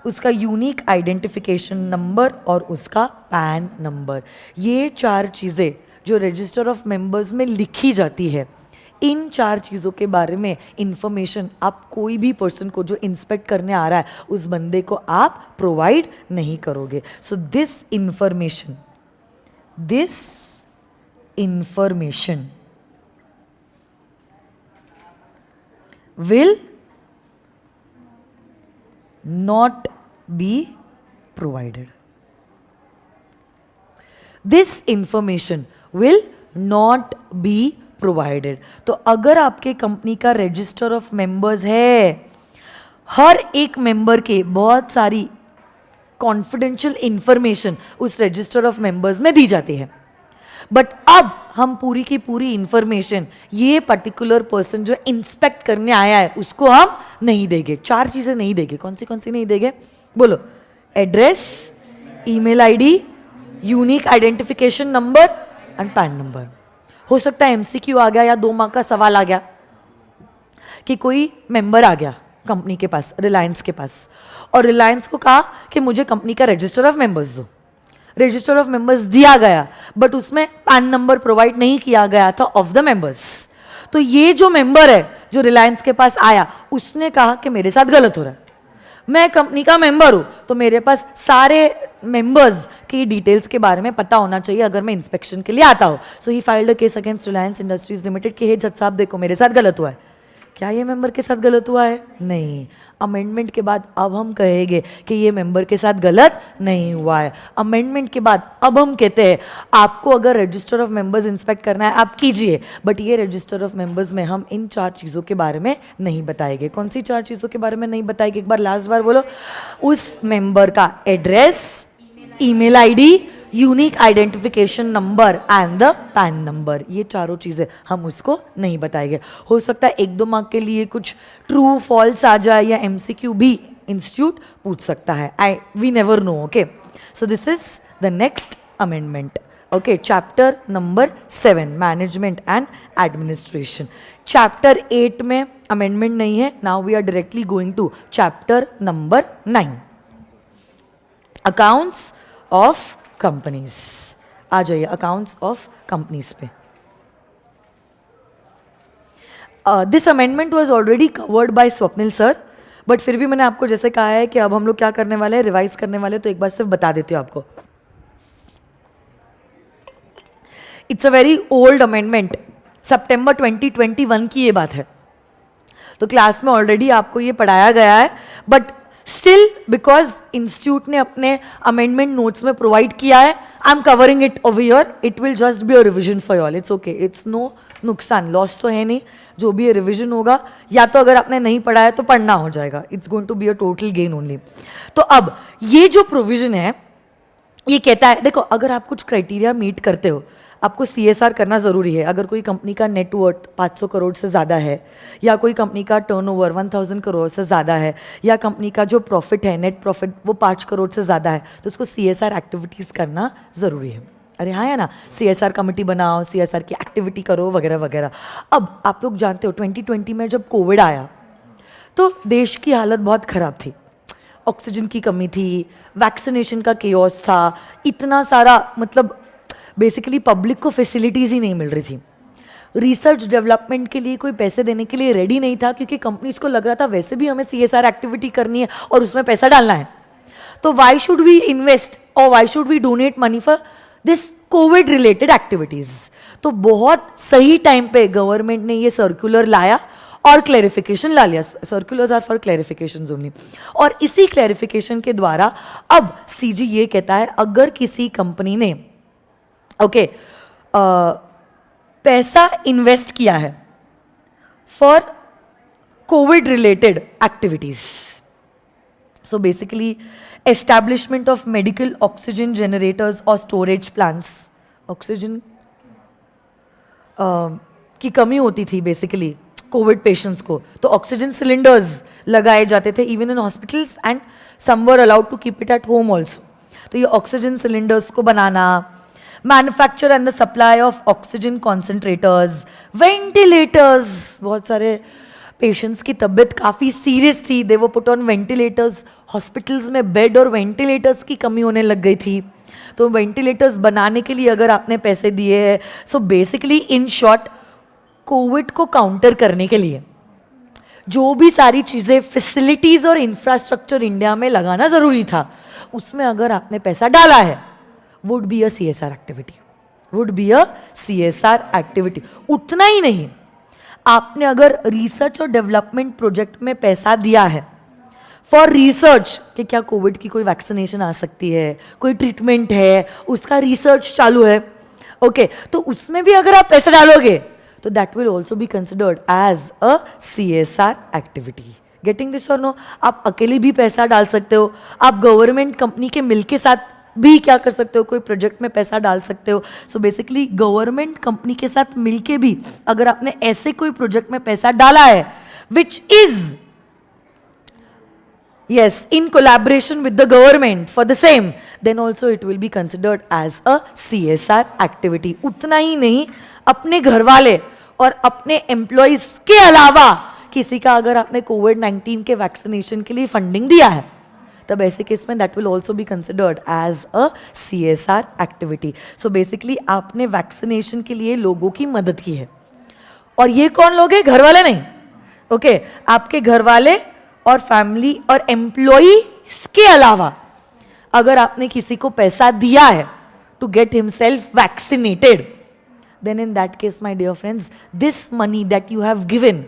उसका यूनिक आइडेंटिफिकेशन नंबर और उसका पैन नंबर. ये 4 चीज़ें जो रजिस्टर ऑफ मेंबर्स में लिखी जाती है, इन 4 चीज़ों के बारे में इंफॉर्मेशन आप कोई भी पर्सन को जो इंस्पेक्ट करने आ रहा है उस बंदे को आप प्रोवाइड नहीं करोगे. So this information will not be provided. This information will not be provided. तो अगर आपके कंपनी का रजिस्टर ऑफ मेंबर्स है, हर एक मेंबर के बहुत सारी कॉन्फिडेंशियल इंफॉर्मेशन उस रजिस्टर ऑफ मेंबर्स में दी जाती है. बट अब हम पूरी की पूरी इंफॉर्मेशन ये पर्टिकुलर पर्सन जो इंस्पेक्ट करने आया है उसको हम नहीं देंगे. 4 चीजें नहीं देंगे. कौन सी नहीं देंगे बोलो? Address, email ID, unique identification number and pan number. हो सकता है एमसीक्यू आ गया या 2 मार्क का सवाल आ गया कि कोई मेंबर आ गया कंपनी के पास, रिलायंस के पास, और रिलायंस को कहा कि मुझे कंपनी का रजिस्टर ऑफ मेंबर्स दो. रजिस्टर ऑफ मेंबर्स दिया गया बट उसमें पैन नंबर प्रोवाइड नहीं किया गया था ऑफ द मेंबर्स. तो ये जो मेंबर है जो रिलायंस के पास आया उसने कहा कि मेरे साथ गलत हो रहा है, मैं कंपनी का मेंबर हूं तो मेरे पास सारे मेंबर्स की डिटेल्स के बारे में पता होना चाहिए अगर मैं इंस्पेक्शन के लिए आता हूं. So he filed a case against Reliance industries limited कि हे जज साहब देखो मेरे साथ गलत हुआ है. क्या ये मेंबर के साथ गलत हुआ है? नहीं. अमेंडमेंट के बाद अब हम कहेंगे कि ये मेंबर के साथ गलत नहीं हुआ है. अमेंडमेंट के बाद अब हम कहते हैं आपको अगर रजिस्टर ऑफ मेंबर्स इंस्पेक्ट करना है आप कीजिए, बट ये रजिस्टर ऑफ मेंबर्स में हम इन 4 चीज़ों के बारे में नहीं बताएंगे. कौन सी 4 चीज़ों के बारे में नहीं बताएंगे? एक बार लास्ट बार बोलो. उस मेंबर का address, email ID, unique identification number and the pan number. ये 4 चीजें हम उसको नहीं बताएंगे. हो सकता है 1-2 मार्क के लिए कुछ ट्रू फॉल्स आ जाए या एमसीक्यू भी इंस्टीट्यूट पूछ सकता है. We never know. Okay, so this is the next amendment. Okay, chapter number 7 management and administration. Chapter 8 में अमेंडमेंट नहीं है. Now we are directly going to chapter number 9 accounts of companies. आ जाइए accounts of companies पे. This amendment was already covered by Swapnil sir, but फिर भी मैंने आपको जैसे कहा है कि अब हम लोग क्या करने वाले हैं, रिवाइज करने वाले, तो एक बार सिर्फ बता देती हूँ आपको. It's a very old amendment, सितंबर 2021 की ये बात है. तो क्लास में ऑलरेडी आपको ये पढ़ाया गया है, बट स्टिल बिकॉज इंस्टीट्यूट ने अपने अमेंडमेंट नोट्स में प्रोवाइड किया है, I am covering it over here. It will just be a revision for all. It's okay, it's no नुकसान, लॉस तो है नहीं. जो भी रिविजन होगा या तो अगर आपने नहीं पढ़ा है तो पढ़ना हो जाएगा. It's going to be a total gain only. तो अब ये जो प्रोविजन है ये कहता है, देखो अगर आप कुछ क्राइटेरिया मीट करते हो आपको CSR करना ज़रूरी है. अगर कोई कंपनी का नेटवर्थ 500 करोड़ से ज़्यादा है, या कोई कंपनी का टर्नओवर 1000 करोड़ से ज़्यादा है, या कंपनी का जो प्रॉफिट है नेट प्रॉफिट वो 5 करोड़ से ज़्यादा है, तो उसको CSR एक्टिविटीज़ करना ज़रूरी है. अरे हाँ है ना, CSR कमेटी बनाओ, CSR की एक्टिविटी करो वगैरह वगैरह. अब आप लोग जानते हो 2020 में जब कोविड आया तो देश की हालत बहुत ख़राब थी. ऑक्सीजन की कमी थी, वैक्सीनेशन का केओस था, इतना सारा मतलब बेसिकली पब्लिक को फैसिलिटीज़ ही नहीं मिल रही थी. रिसर्च डेवलपमेंट के लिए कोई पैसे देने के लिए रेडी नहीं था, क्योंकि कंपनीज को लग रहा था वैसे भी हमें CSR एक्टिविटी करनी है और उसमें पैसा डालना है, तो वाई शुड वी इन्वेस्ट और why should we donate money for this covid related activities. तो बहुत सही टाइम पे गवर्नमेंट ने ये सर्कुलर लाया और क्लैरिफिकेशन ला लिया. Circulars are for clarifications only. और इसी क्लैरिफिकेशन के द्वारा अब सीजी ये कहता है अगर किसी कंपनी ने पैसा इन्वेस्ट किया है for Covid related activities, so basically establishment of medical oxygen generators और स्टोरेज प्लांट्स. ऑक्सीजन की कमी होती थी बेसिकली कोविड पेशेंट्स को, तो ऑक्सीजन सिलेंडर्स लगाए जाते थे even in hospitals and some were allowed to keep it at home also. तो ये ऑक्सीजन सिलेंडर्स को बनाना, manufacture and the supply of oxygen concentrators, ventilators. बहुत सारे पेशेंट्स की तबीयत काफ़ी सीरियस थी, दे वो पुट ऑन वेंटिलेटर्स. हॉस्पिटल्स में बेड और वेंटिलेटर्स की कमी होने लग गई थी, तो वेंटिलेटर्स बनाने के लिए अगर आपने पैसे दिए हैं, so basically in short Covid को काउंटर करने के लिए जो भी सारी चीज़ें फैसिलिटीज़ और इंफ्रास्ट्रक्चर इंडिया में लगाना ज़रूरी था, उसमें अगर आपने पैसा डाला है, would be a CSR activity, would be a CSR activity. उतना ही नहीं, आपने अगर रिसर्च और डेवलपमेंट प्रोजेक्ट में पैसा दिया है फॉर रिसर्च कि क्या कोविड की कोई वैक्सीनेशन आ सकती है, कोई ट्रीटमेंट है, उसका रिसर्च चालू है, तो उसमें भी अगर आप पैसा डालोगे तो that will also be considered as a CSR activity. Getting this or no? आप अकेले भी पैसा डाल सकते हो, आप गवर्नमेंट कंपनी के मिल के साथ भी क्या कर सकते हो, कोई प्रोजेक्ट में पैसा डाल सकते हो. सो बेसिकली गवर्नमेंट कंपनी के साथ मिलके भी अगर आपने ऐसे कोई प्रोजेक्ट में पैसा डाला है which is in collaboration with the government for the same, then also it will be considered as a CSR activity. उतना ही नहीं, अपने घर वाले और अपने एम्प्लॉयज के अलावा किसी का अगर आपने कोविड-19 के वैक्सीनेशन के लिए फंडिंग दिया है, तब ऐसे केस में that will also be considered as a CSR activity. So basically आपने वैक्सीनेशन के लिए लोगों की मदद की है, और ये कौन लोग हैं? घर वाले नहीं. आपके घर वाले और फैमिली और एम्प्लॉई के अलावा अगर आपने किसी को पैसा दिया है to get himself vaccinated, then in that case my dear friends, this money that you have given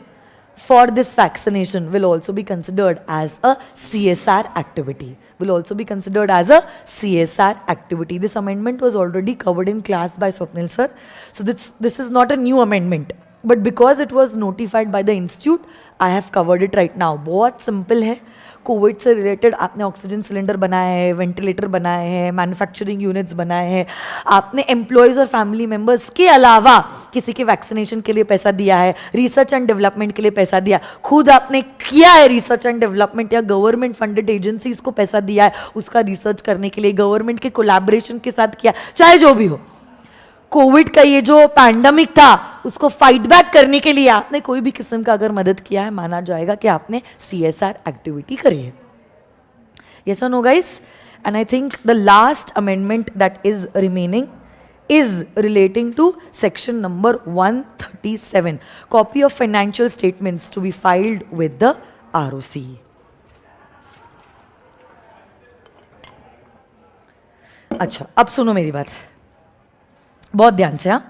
for this vaccination will also be considered as a CSR activity, will also be considered as a CSR activity. This amendment was already covered in class by Swapnil sir, so this is not a new amendment, but because it was notified by the institute, I have covered it right now. बहुत simple है. Covid से related आपने oxygen cylinder बनाए हैं, ventilator बनाए हैं, manufacturing units बनाए हैं, आपने एम्प्लॉयज़ और फैमिली मेंबर्स के अलावा किसी के वैक्सीनेशन के लिए पैसा दिया है, रिसर्च एंड डेवलपमेंट के लिए पैसा दिया, खुद आपने किया है रिसर्च एंड डेवलपमेंट, या गवर्नमेंट फंडेड एजेंसीज को पैसा दिया है उसका रिसर्च करने के लिए, गवर्नमेंट के कोलैबोरेशन के साथ किया, चाहे जो भी हो. कोविड का ये जो पैंडेमिक था उसको फाइट बैक करने के लिए आपने कोई भी किस्म का अगर मदद किया है, माना जाएगा कि आपने CSR एक्टिविटी करी है. यस और no guys? And I think the last amendment that is remaining is relating to section number 137, copy of financial statements to be filed with the ROC. अच्छा, अब सुनो मेरी बात बहुत ध्यान से. हाँ,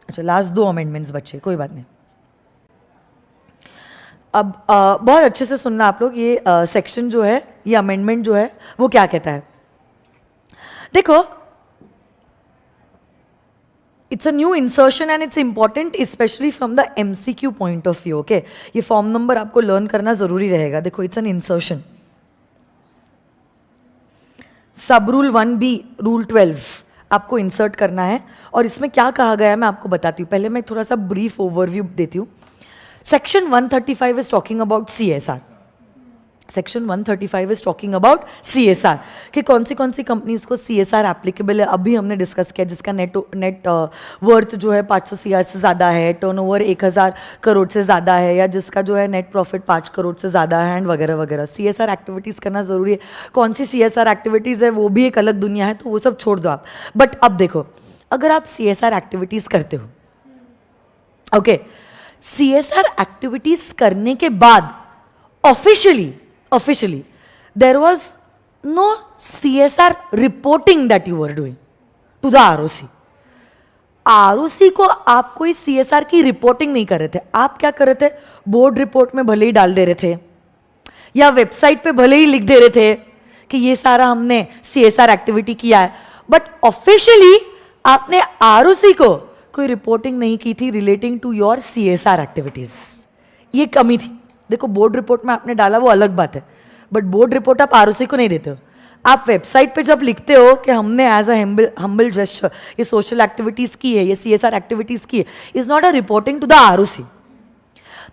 अच्छा, लास्ट 2 अमेंडमेंट्स बचे, कोई बात नहीं. अब बहुत अच्छे से सुनना आप लोग. ये सेक्शन जो है, ये अमेंडमेंट जो है वो क्या कहता है. देखो, it's a new insertion and it's important specially from the MCQ point of view. Okay, ये फॉर्म नंबर आपको लर्न करना जरूरी रहेगा. देखो, इट्स एन इंसर्शन. सब रूल 1B रूल 12 आपको इंसर्ट करना है, और इसमें क्या कहा गया है मैं आपको बताती हूँ. पहले मैं थोड़ा सा ब्रीफ ओवरव्यू देती हूँ. Section 135 is talking about CSR. Section 135 is talking about CSR कि कौन सी कंपनीज को CSR एप्लीकेबल है. अभी हमने डिस्कस किया जिसका नेट वर्थ जो है 500 CR से ज़्यादा है, टर्नओवर 1000 करोड़ से ज़्यादा है, या जिसका जो है नेट प्रॉफिट 5 करोड़ से ज़्यादा है, एंड वगैरह वगैरह. CSR एक्टिविटीज़ करना ज़रूरी है. कौन सी CSR एक्टिविटीज़ है वो भी एक अलग दुनिया है, तो वो सब छोड़ दो आप. बट अब देखो, अगर आप CSR एक्टिविटीज़ करते हो, ओके, CSR एक्टिविटीज़ करने के बाद officially there was no CSR reporting that you were doing to the ROC. ROC को आप कोई सीएसआर की रिपोर्टिंग नहीं कर रहे थे, आप क्या कर रहे थे, बोर्ड रिपोर्ट में भले ही डाल दे रहे थे या वेबसाइट पे भले ही लिख दे रहे थे कि ये सारा हमने सीएसआर एक्टिविटी किया है, बट ऑफिशियली आपने आरओसी को कोई रिपोर्टिंग नहीं की थी relating to your CSR activities. ये कमी थी। देखो बोर्ड रिपोर्ट में आपने डाला वो अलग बात है, बट बोर्ड रिपोर्ट आप आरओसी को नहीं देते हो। आप वेबसाइट पे जब लिखते हो कि हमने एज अ हम्बल जेस्चर ये सोशल एक्टिविटीज की है, ये सीएसआर एक्टिविटीज की है, is not a reporting to the ROC.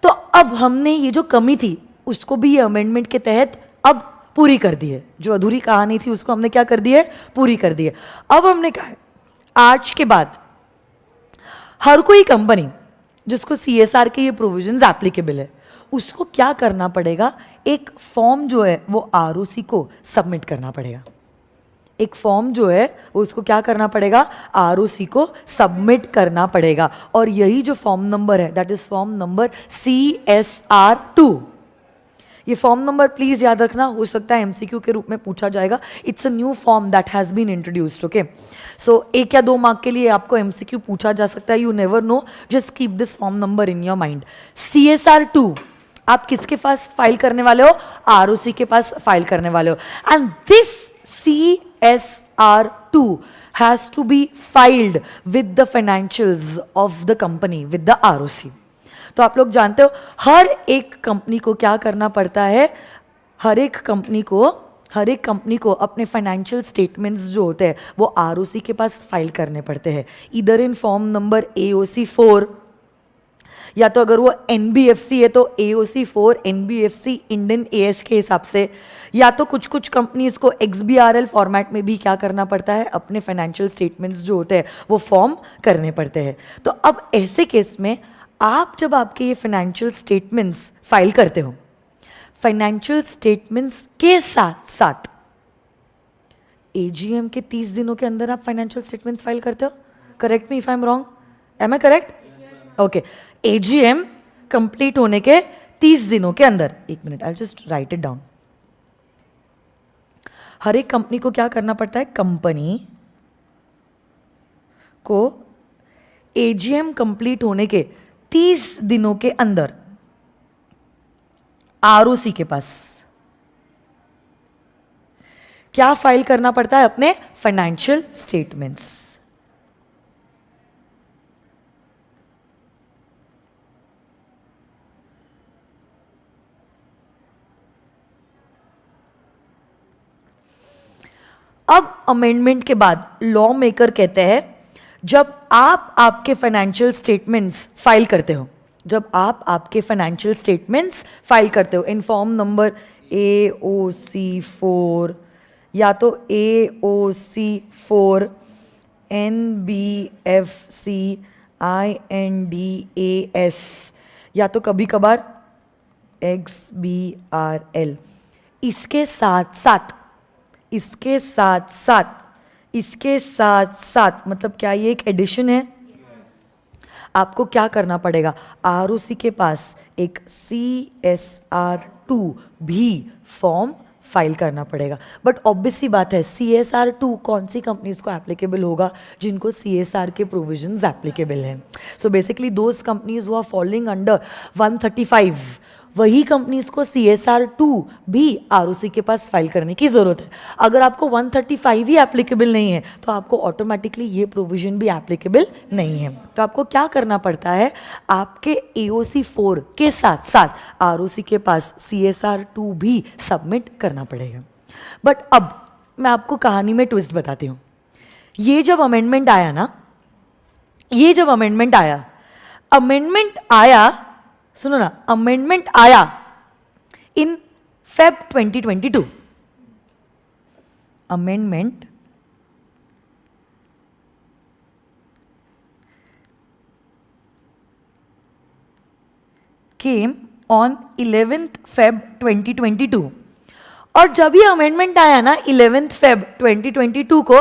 तो अब हमने ये जो कमी थी उसको भी ये अमेंडमेंट के तहत अब पूरी कर दी है। जो अधूरी कहानी थी उसको हमने क्या कर दी है, पूरी कर दी है। अब हमने कहा है आज के बाद हर कोई कंपनी जिसको सीएसआर के ये प्रोविजंस एप्लीकेबल है उसको क्या करना पड़ेगा, एक फॉर्म जो है वो आरओसी को सबमिट करना पड़ेगा। एक फॉर्म जो है वो उसको क्या करना पड़ेगा, आरओसी को सबमिट करना पड़ेगा। और यही जो फॉर्म नंबर है that is form number CSR2। ये फॉर्म नंबर प्लीज याद रखना, हो सकता है एमसीक्यू के रूप में पूछा जाएगा। It's a new form that has been introduced. Okay, so 1 या 2 मार्क के लिए आपको एमसीक्यू पूछा जा सकता है, you never know, just keep this form number in your mind. CSR2 आप किसके पास फाइल करने वाले हो, आरओसी के पास फाइल करने वाले हो। And this CSR2 has to be filed with the financials of the company with the ROC. तो आप लोग जानते हो हर एक कंपनी को क्या करना पड़ता है, हर एक कंपनी को अपने फाइनेंशियल स्टेटमेंट्स जो होते हैं वो आरओसी के पास फाइल करने पड़ते हैं, इधर इन फॉर्म नंबर AOC4, या तो अगर वो NBFC है तो AOC4 NBFC इंडियन AS के हिसाब से, या तो कुछ कुछ कंपनीज को XBRL फॉर्मेट में भी क्या करना पड़ता है, अपने फाइनेंशियल स्टेटमेंट्स जो होते हैं वो फॉर्म करने पड़ते हैं। तो अब ऐसे केस में आप जब आपके ये फाइनेंशियल स्टेटमेंट्स फाइल करते हो, फाइनेंशियल स्टेटमेंट्स के साथ साथ AGM के 30 दिनों के अंदर आप फाइनेंशियल स्टेटमेंट्स फाइल करते हो। Correct me if I am wrong, am I correct? Okay, AGM complete होने के 30 दिनों के अंदर, 1 minute I just write it down. हर एक कंपनी को क्या करना पड़ता है, कंपनी को AGM कंप्लीट होने के 30 दिनों के अंदर आरओसी के पास क्या फाइल करना पड़ता है, अपने फाइनेंशियल स्टेटमेंट्स। अब अमेंडमेंट के बाद लॉ मेकर कहते हैं जब आप आपके फाइनेंशियल स्टेटमेंट्स फाइल करते हो, जब आप आपके फाइनेंशियल स्टेटमेंट्स फाइल करते हो इन फॉर्म नंबर AOC4 या तो AOC4 NBFC INDAS या तो कभी कभार XBRL, इसके साथ साथ मतलब क्या ये एक एडिशन है? आपको क्या करना पड़ेगा, आरओसी के पास एक CSR2 भी फॉर्म फाइल करना पड़ेगा। बट ऑब्वियसली बात है CSR2 कौन सी कंपनीज को एप्लीकेबल होगा, जिनको CSR के प्रोविजंस एप्लीकेबल हैं। So basically those companies who are following under 135, वही कंपनीज को CSR2 भी आरओसी के पास फाइल करने की जरूरत है। अगर आपको 135 ही एप्लीकेबल नहीं है तो आपको ऑटोमेटिकली ये प्रोविजन भी एप्लीकेबल नहीं है। तो आपको क्या करना पड़ता है, आपके AOC4 के साथ साथ आरओसी के पास CSR2 भी सबमिट करना पड़ेगा। बट अब मैं आपको कहानी में ट्विस्ट बताती हूँ। ये जब अमेंडमेंट आया, सुनो ना, अमेंडमेंट आया इन Feb 2022। Amendment came on 11th Feb 2022। और जब ये अमेंडमेंट आया ना 11th Feb 2022 को,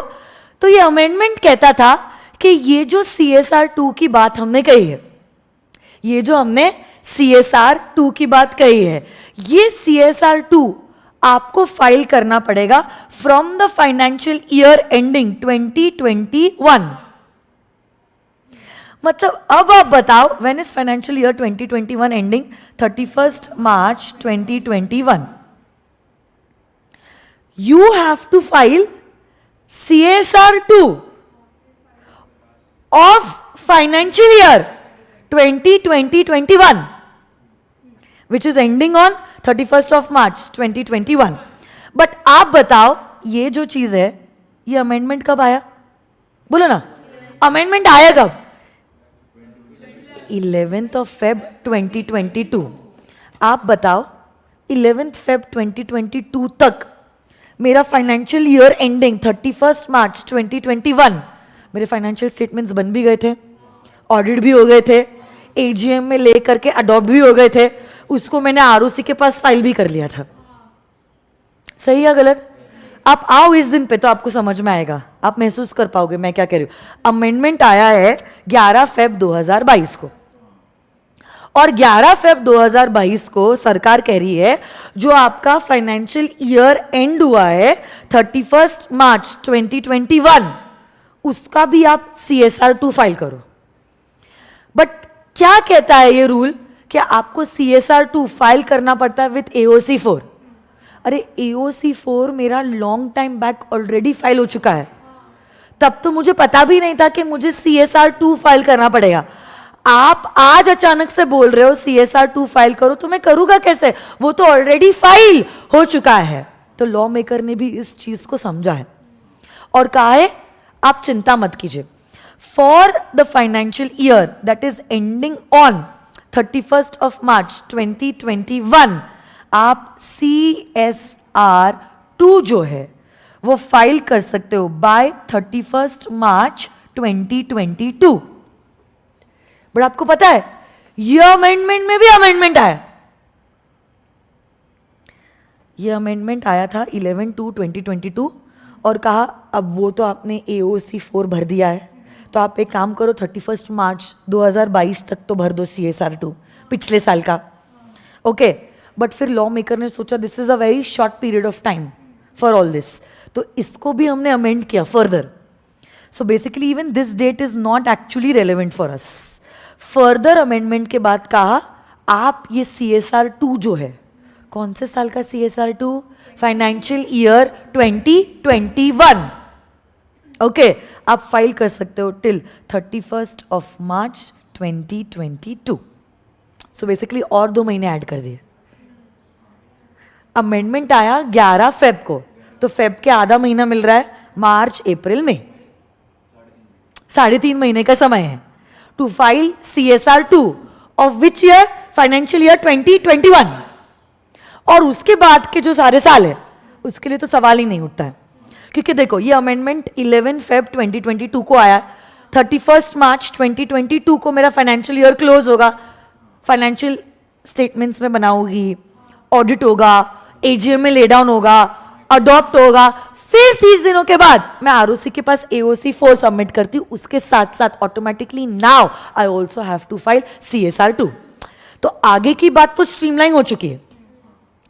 तो ये अमेंडमेंट कहता था कि ये जो CSR2 की बात हमने कही है, ये जो हमने CSR2 की बात कही है, ये CSR2 आपको फाइल करना पड़ेगा from the financial year ending 2021। मतलब अब आप बताओ, when is financial year 2021 ending 31st March 2021, you have to file CSR 2 of financial year 2020-21, which is ending on 31st of March 2021. But आप बताओ ये जो चीज है, ये अमेंडमेंट कब आया? बोलो ना, अमेंडमेंट आया कब? 11th of Feb 2022. आप बताओ 11th Feb 2022 तक मेरा financial year ending 31st March 2021, मेरे फाइनेंशियल स्टेटमेंट्स बन भी गए थे, ऑडिट भी हो गए थे, एजीएम में ले करके अडॉप्ट भी हो गए थे, उसको मैंने आरओसी के पास फाइल भी कर लिया था. सही या गलत? आप आओ इस दिन पे तो आपको समझ में आएगा, आप महसूस कर पाओगे मैं क्या कह रही हूं. अमेंडमेंट आया है 11 Feb 2022 को, और 11 Feb 2022 को सरकार कह रही है जो आपका फाइनेंशियल ईयर एंड हुआ है 31st March 2021, उसका भी आप CSR 2 फाइल करो. बट क्या कहता है ये रूल कि आपको CSR 2 फाइल करना पड़ता है विथ AOC 4. अरे AOC 4 मेरा long time back already file हो चुका है, तब तो मुझे पता भी नहीं था कि मुझे CSR 2 फाइल करना पड़ेगा. आप आज अचानक से बोल रहे हो CSR 2 फाइल करो, तो मैं करूंगा कैसे? वो तो ऑलरेडी फाइल हो चुका है. तो लॉ मेकर ने भी इस चीज को समझा है और कहा है आप चिंता मत कीजिए, for the financial year that is ending on 31st of March 2021, आप CSR 2 जो है वो फाइल कर सकते हो बाय 31st March 2022. बट आपको पता है ये अमेंडमेंट में भी अमेंडमेंट आया. ये अमेंडमेंट आया था 11/2/2022 और कहा अब वो तो आपने AOC 4 भर दिया है, तो आप एक काम करो 31st March 2022 तक तो भर दो CSR 2 पिछले साल का. ओके, बट फिर लॉ मेकर ने सोचा this is a very short period of time for all this, तो इसको भी हमने अमेंड किया further. So basically even this date is not actually relevant for us. Further amendment के बाद कहा आप ये CSR 2 जो है, कौन से साल का CSR 2? Financial year 2021. ओके, आप फाइल कर सकते हो till 31st of March 2022. So basically और 2 महीने ऐड कर दिए. अमेंडमेंट आया 11 Feb को, तो फेब के आधा महीना मिल रहा है, मार्च अप्रैल मई, 3.5 महीने का समय है to file CSR 2 of which year? Financial year 2021. और उसके बाद के जो सारे साल है उसके लिए तो सवाल ही नहीं उठता है, क्योंकि देखो ये अमेंडमेंट 11 Feb 2022 को आया, 31st March 2022 को मेरा फाइनेंशियल ईयर क्लोज होगा, फाइनेंशियल स्टेटमेंट्स में बनाऊंगी, ऑडिट होगा, AGM में ले डाउन होगा, अडॉप्ट होगा, फिर 30 दिनों के बाद मैं ROC के पास AOC 4 सबमिट करती हूँ. उसके साथ साथ automatically now I also have to file CSR 2. तो आगे की बात तो स्ट्रीमलाइन हो चुकी है,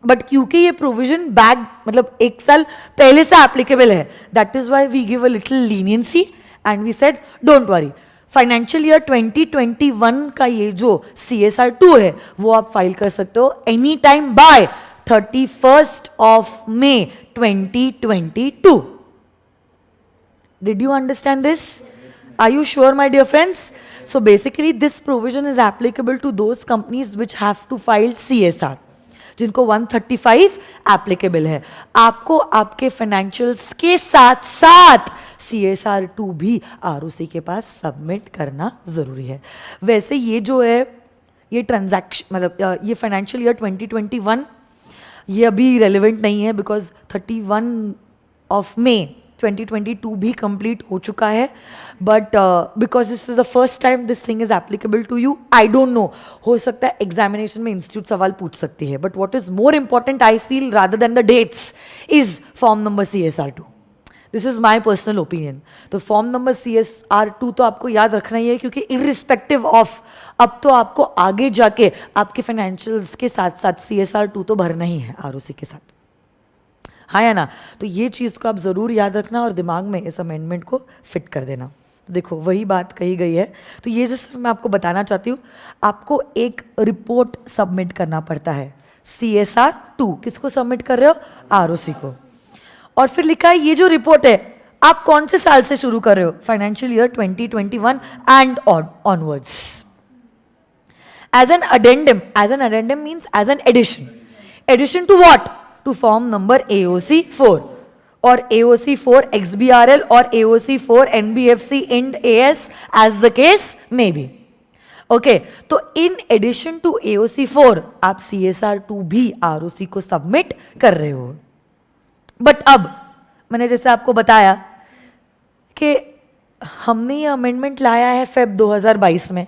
बट क्योंकि ये प्रोविजन बैक मतलब 1 साल पहले से एप्लीकेबल है, that is why we give a little leniency and we said don't worry, financial year 2021 का ये जो CSR 2 है वो आप फाइल कर सकते हो any time by 31st of May 2022. Did you understand this? Are you sure, my dear friends? So basically this provision is applicable to those companies which have to file CSR, जिनको 135 applicable है. आपको आपके financials के साथ साथ CSR 2 भी ROC के पास submit करना जरूरी है. वैसे ये जो है ये ट्रांजैक्शन मतलब ये फाइनेंशियल ईयर 2021 ये अभी रेलिवेंट नहीं है, बिकॉज 31 of May 2022 भी कंप्लीट हो चुका है. But because this is the first time this thing is applicable to you, I don't know, हो सकता है एग्जामिनेशन में इंस्टीट्यूट सवाल पूछ सकती है, but what is more important I feel rather than the dates is form number CSR 2. This is my personal opinion. तो form number CSR 2 तो आपको याद रखना ही है, क्योंकि इरिस्पेक्टिव ऑफ अब तो आपको आगे जाके आपके फाइनेंशियल्स के साथ साथ CSR 2 तो भरना ही है ROC के साथ, हाँ या ना? तो ये चीज़ को आप ज़रूर याद रखना और दिमाग में इस अमेंडमेंट को फिट कर देना. तो देखो वही बात कही गई है। तो ये जो सिर्फ मैं आपको बताना चाहती हूँ, आपको एक रिपोर्ट सबमिट करना पड़ता है, CSR 2। किसको सबमिट कर रहे हो? ROC को। और फिर लिखा है ये जो रिपोर्ट है आप कौन से साल से शुरू कर रहे हो? Financial year 2021 and onwards. As an addendum means as an addition. Addition to what? To form number AOC 4 or AOC 4 XBRL or AOC 4 NBFC IND AS as the case may be. Okay, तो in addition to AOC 4 आप CSR 2 भी ROC को submit कर रहे हो। But अब मैंने जैसे आपको बताया कि हमने ये अमेंडमेंट लाया है फेब 2022 में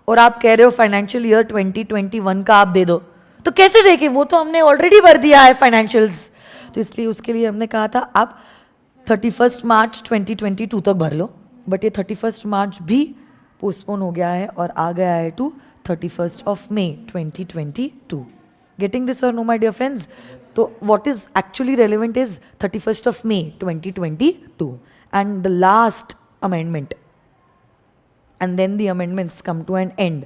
और आप कह रहे हो फाइनेंशियल ईयर 2021 का आप दे दो, तो कैसे देखें? वो तो हमने ऑलरेडी भर दिया है फाइनेंशियल्स। तो इसलिए उसके लिए हमने कहा था आप 31 मार्च 2022 तक भर लो, बट ये 31 मार्च भी पोस्टपोन हो गया है और आ गया है to 31 of May 2022। Getting this or no my dear friends? तो what is actually relevant is 31 of May 2022 and the last amendment, and then the amendments come to an end,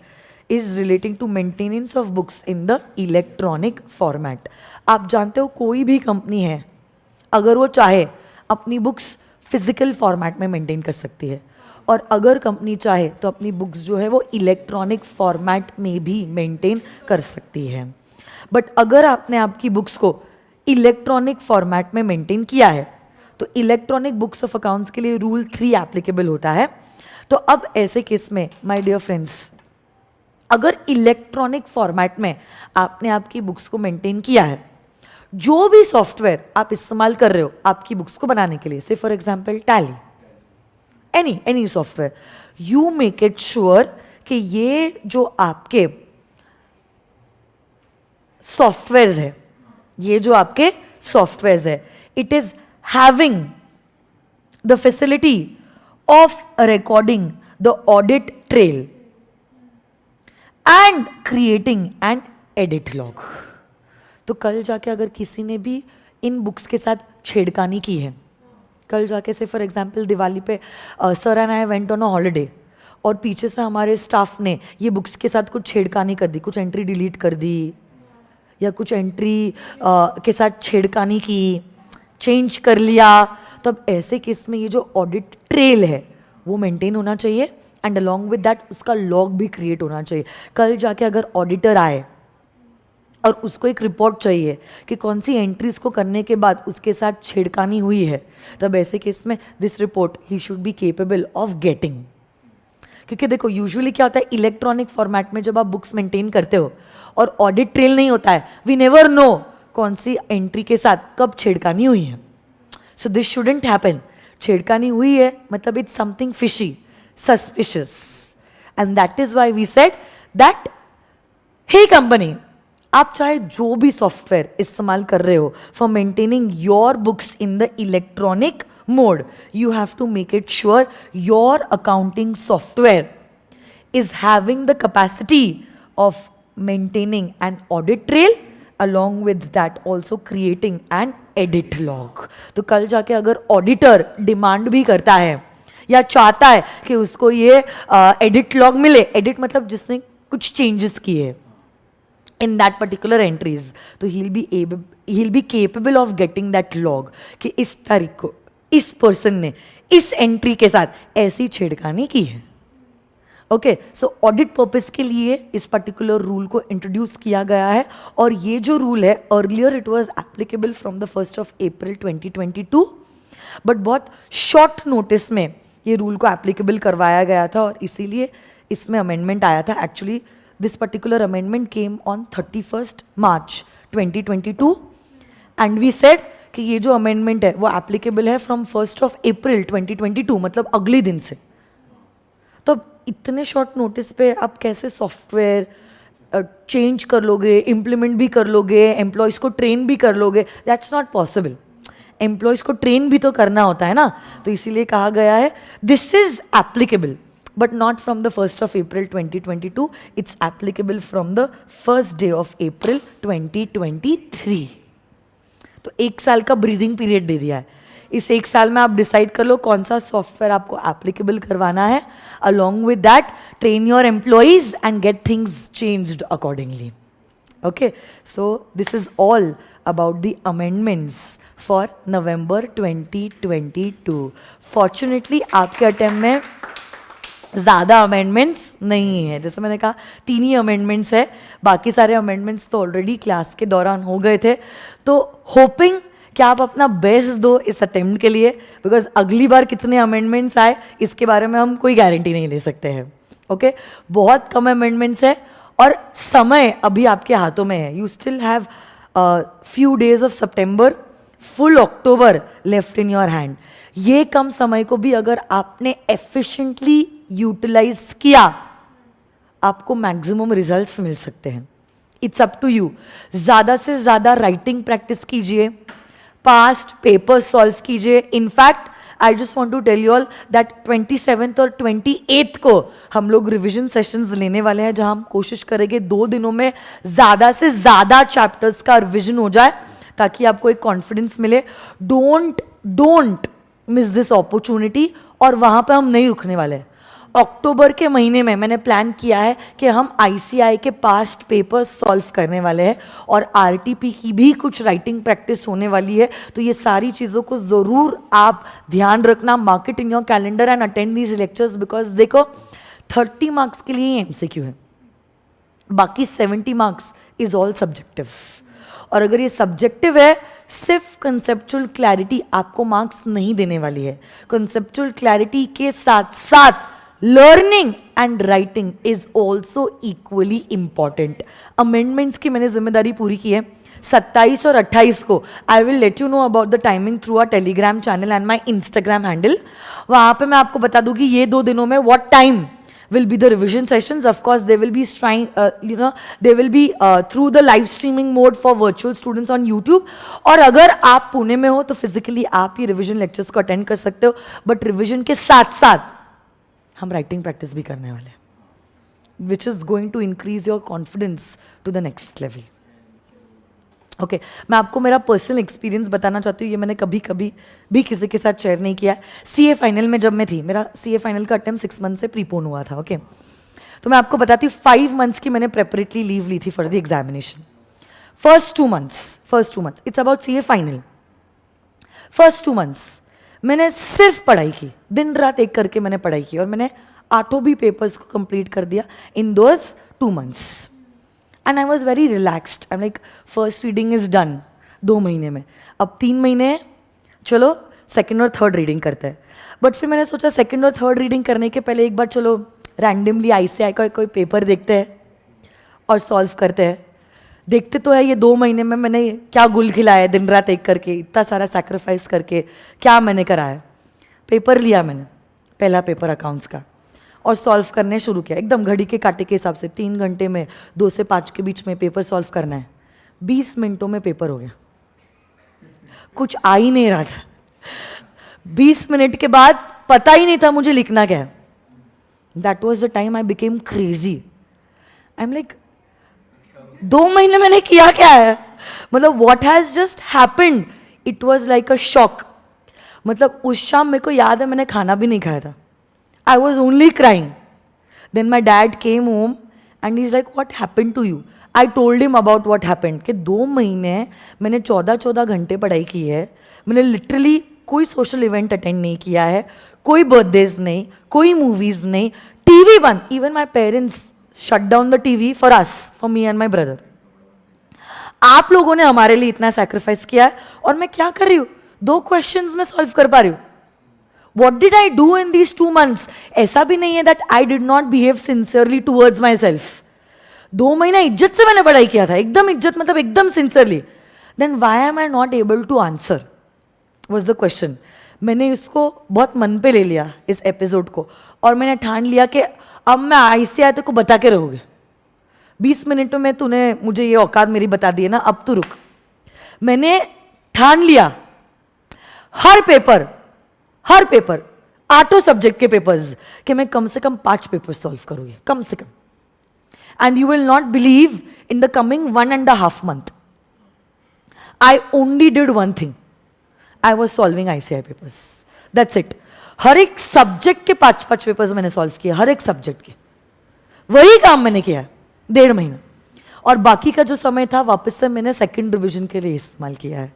is relating to maintenance of books in the electronic format. आप जानते हो कोई भी company है अगर वो चाहे अपनी बुक्स फिजिकल फॉर्मेट में मेंटेन कर सकती है, और अगर कंपनी चाहे तो अपनी बुक्स जो है वो इलेक्ट्रॉनिक फॉर्मेट में भी मेंटेन कर सकती है। बट अगर आपने आपकी बुक्स को इलेक्ट्रॉनिक फॉर्मेट में मेंटेन किया है तो इलेक्ट्रॉनिक बुक्स ऑफ अकाउंट्स के लिए रूल 3 एप्लीकेबल होता है। तो अब ऐसे केस में माय डियर फ्रेंड्स, अगर इलेक्ट्रॉनिक फॉर्मेट में आपने आपकी बुक्स को मेंटेन किया है, जो भी सॉफ्टवेयर आप इस्तेमाल कर रहे हो आपकी बुक्स को बनाने के लिए, से for example tally, any software, you make it sure कि ये जो आपके सॉफ्टवेयर्स है, ये जो आपके सॉफ्टवेयर्स है, it is having the facility of recording the audit trail and creating an edit log। तो कल जाके अगर किसी ने भी इन बुक्स के साथ छेड़खानी की है, कल जाके से फॉर एग्जांपल दिवाली पे sir and I went on a holiday और पीछे से हमारे स्टाफ ने ये बुक्स के साथ कुछ छेड़खानी कर दी, कुछ एंट्री डिलीट कर दी या कुछ एंट्री के साथ छेड़खानी की, चेंज कर लिया, तब ऐसे केस में ये जो ऑडिट ट्रेल है वो मेंटेन होना चाहिए एंड अलोंग विद दैट उसका लॉग भी क्रिएट होना चाहिए। कल जाके अगर ऑडिटर आए और उसको एक रिपोर्ट चाहिए कि कौन सी एंट्रीज को करने के बाद उसके साथ छेड़खानी हुई है, तब ऐसे केस में this report he should be capable of getting. क्योंकि देखो यूजुअली क्या होता है, इलेक्ट्रॉनिक फॉर्मेट में जब आप बुक्स मेंटेन करते हो और ऑडिट ट्रेल नहीं होता है, वी नेवर नो कौन सी एंट्री के साथ कब छेड़खानी हुई है। So this shouldn't happen. छेड़खानी हुई है मतलब it's something fishy, suspicious, and that is why we said that hey company, आप चाहे जो भी सॉफ्टवेयर इस्तेमाल कर रहे हो for maintaining your books in the electronic mode, you have to make it sure your accounting software is having the capacity of maintaining an audit trail along with that also creating an edit log। तो कल जाके अगर auditor demand भी करता है या चाहता है कि उसको ये एडिट लॉग मिले, एडिट मतलब जिसने कुछ चेंजेस किए in that particular entries, तो he'll be capable of getting that log कि इस तारीख को इस पर्सन ने इस एंट्री के साथ ऐसी छेड़खानी की है। ओके, सो ऑडिट पर्पस के लिए इस पर्टिकुलर रूल को इंट्रोड्यूस किया गया है, और ये जो रूल है earlier it was applicable from the 1st of April 2022, but बहुत शॉर्ट नोटिस में ये रूल को एप्लीकेबल करवाया गया था और इसीलिए इसमें अमेंडमेंट आया था। Actually this particular amendment came on 31st March 2022 and we said कि ये जो अमेंडमेंट है वो एप्लीकेबल है फ्रॉम 1st of April 2022, मतलब अगले दिन से। तो इतने शॉर्ट नोटिस पे आप कैसे सॉफ्टवेयर चेंज कर लोगे, इम्प्लीमेंट भी कर लोगे, एम्प्लॉयज़ को ट्रेन भी कर लोगे? That's not possible. एम्प्लॉयज़ को ट्रेन भी तो करना होता है ना, तो इसीलिए कहा गया है this is applicable but not from the 1st of April 2022, it's applicable from the 1st day of April 2023। तो 1 साल का ब्रीदिंग पीरियड दे दिया है इस एक साल में आप डिसाइड कर लो कौन सा सॉफ्टवेयर आपको एप्लीकेबल करवाना है. Along with that train your employees and get things changed accordingly. Okay, so this is all about the amendments for November 2022. Fortunately, आपके अटेम्प्ट में ज़्यादा अमेंडमेंट्स नहीं है. जैसे मैंने कहा 3 ही अमेंडमेंट्स है, बाकी सारे अमेंडमेंट्स तो ऑलरेडी क्लास के दौरान हो गए थे. तो होपिंग कि आप अपना बेस्ट दो इस अटेम्प्ट के लिए, बिकॉज अगली बार कितने अमेंडमेंट्स आए इसके बारे में हम कोई गारंटी नहीं ले सकते हैं. ओके, बहुत कम अमेंडमेंट्स है और समय अभी आपके हाथों में है. You still have few days of September, full October left in your hand. ये कम समय को भी अगर आपने एफिशिएंटली यूटिलाइज किया, आपको मैक्सिमम रिजल्ट्स मिल सकते हैं. It's up to you. ज़्यादा से ज़्यादा राइटिंग प्रैक्टिस कीजिए, पास्ट पेपर सॉल्व कीजिए. In fact I just want to tell you all that 27th और 28th को हम लोग रिविजन सेशंस लेने वाले हैं, जहां हम कोशिश करेंगे 2 दिनों में ज़्यादा से ज़्यादा चैप्टर्स का रिविजन हो जाए, ताकि आपको एक कॉन्फिडेंस मिले. Don't miss this opportunity. और वहां पे हम नहीं रुकने वाले हैं. अक्टूबर के महीने में मैंने प्लान किया है कि हम ICI के पास्ट पेपर्स सॉल्व करने वाले हैं और RTP की भी कुछ राइटिंग प्रैक्टिस होने वाली है. तो ये सारी चीज़ों को ज़रूर आप ध्यान रखना. Mark it in your calendar and attend these lectures, because देखो 30 मार्क्स के लिए MCQ है, बाकी 70 मार्क्स इज ऑल सब्जेक्टिव. और अगर ये सब्जेक्टिव है, सिर्फ कंसेप्चुअल क्लैरिटी आपको मार्क्स नहीं देने वाली है. कंसेप्चुअल क्लैरिटी के साथ साथ learning and writing is also equally important. Amendments की मैंने जिम्मेदारी पूरी की है. 27 और 28 को I will let you know about the timing through our Telegram channel and my Instagram handle. वहां पे मैं आपको बता दूंगी ये 2 दिनों में what time will be the revision sessions. Of course, they will be they will be through the live streaming mode for virtual students on YouTube. और अगर आप पुणे में हो तो फिजिकली आप ये रिविजन लेक्चर्स को अटेंड कर सकते हो. बट रिविजन के साथ साथ हम राइटिंग प्रैक्टिस भी करने वाले हैं, which is going to increase your confidence to the next level. Okay, मैं आपको मेरा पर्सनल एक्सपीरियंस बताना चाहती हूँ. ये मैंने कभी कभी भी किसी के साथ शेयर नहीं किया. CA फाइनल में जब मैं थी, मेरा CA फाइनल का अटेम्प्ट 6 मंथ से प्रीपोन हुआ था. ओके, तो मैं आपको बताती हूँ 5 मंथ्स की मैंने प्रेपरेटरी लीव ली थी for the examination. First two months it's about CA final. First 2 months मैंने सिर्फ पढ़ाई की, दिन रात एक करके मैंने पढ़ाई की और मैंने 8 भी पेपर्स को कंप्लीट कर दिया in those 2 months. And I was very relaxed. I am like first reading is done 2 महीने में. अब 3 महीने चलो सेकेंड और थर्ड रीडिंग करते हैं. बट फिर मैंने सोचा सेकेंड और थर्ड रीडिंग करने के पहले एक बार चलो रैंडमली ICI का कोई पेपर देखते हैं और सॉल्व करते हैं. देखते तो है ये 2 महीने में मैंने क्या गुल खिलाया है, दिन रात एक करके, इतना सारा सैक्रिफाइस करके क्या मैंने करा है. पेपर लिया मैंने, पहला पेपर अकाउंट्स का, और सॉल्व करने शुरू किया एकदम घड़ी के कांटे के हिसाब से. 3 घंटे में 2 से 5 के बीच में पेपर सॉल्व करना है. 20 मिनटों में पेपर हो गया. कुछ आ ही नहीं रहा था. 20 मिनट के बाद पता ही नहीं था मुझे लिखना क्या है. That was the time I became crazy. I am like 2 महीने मैंने किया क्या है, मतलब what has just happened. It was like a shock. मतलब उस शाम मेरे को याद है मैंने खाना भी नहीं खाया था. I was only crying. Then my dad came home and he's like, what happened to you? I told him about what happened. कि 2 महीने मैंने 14 घंटे पढ़ाई की है. मैंने लिटरली कोई सोशल इवेंट अटेंड नहीं किया है, कोई बर्थडेज नहीं, कोई मूवीज नहीं, टीवी बंद. Even my parents shut down the TV for us, for me and my brother. आप लोगों ने हमारे लिए इतना सैक्रिफाइस किया है और मैं क्या कर रही हूँ, 2 क्वेश्चंस में सॉल्व कर पा रही हूँ. What did I do in these 2 months? ऐसा भी नहीं है that I did not behave sincerely towards myself. 2 महीना इज्जत से मैंने पढ़ाई किया था, एकदम इज्जत, मतलब एकदम sincerely. Then why am I not able to answer? Was the question. मैंने इसको बहुत मन पे ले लिया इस एपिसोड को, और मैंने ठान लिया कि अब मैं ICI तेरे को बता के रहोगे. 20 मिनटों में तूने मुझे ये औकात मेरी बता दी है ना, अब तू रुक. मैंने ठान लिया हर पेपर 8 सब्जेक्ट के पेपर्स कि मैं कम से कम 5 पेपर सॉल्व करूंगी, कम से कम. And you will not believe, in the coming 1.5 month I only did 1 thing. I was solving ICI papers, that's it. हर एक सब्जेक्ट के 5-5 पेपर्स मैंने सॉल्व किए, हर एक सब्जेक्ट के. वही काम मैंने किया है 1.5 महीना. और बाकी का जो समय था वापस से मैंने सेकंड रिवीजन के लिए इस्तेमाल किया है.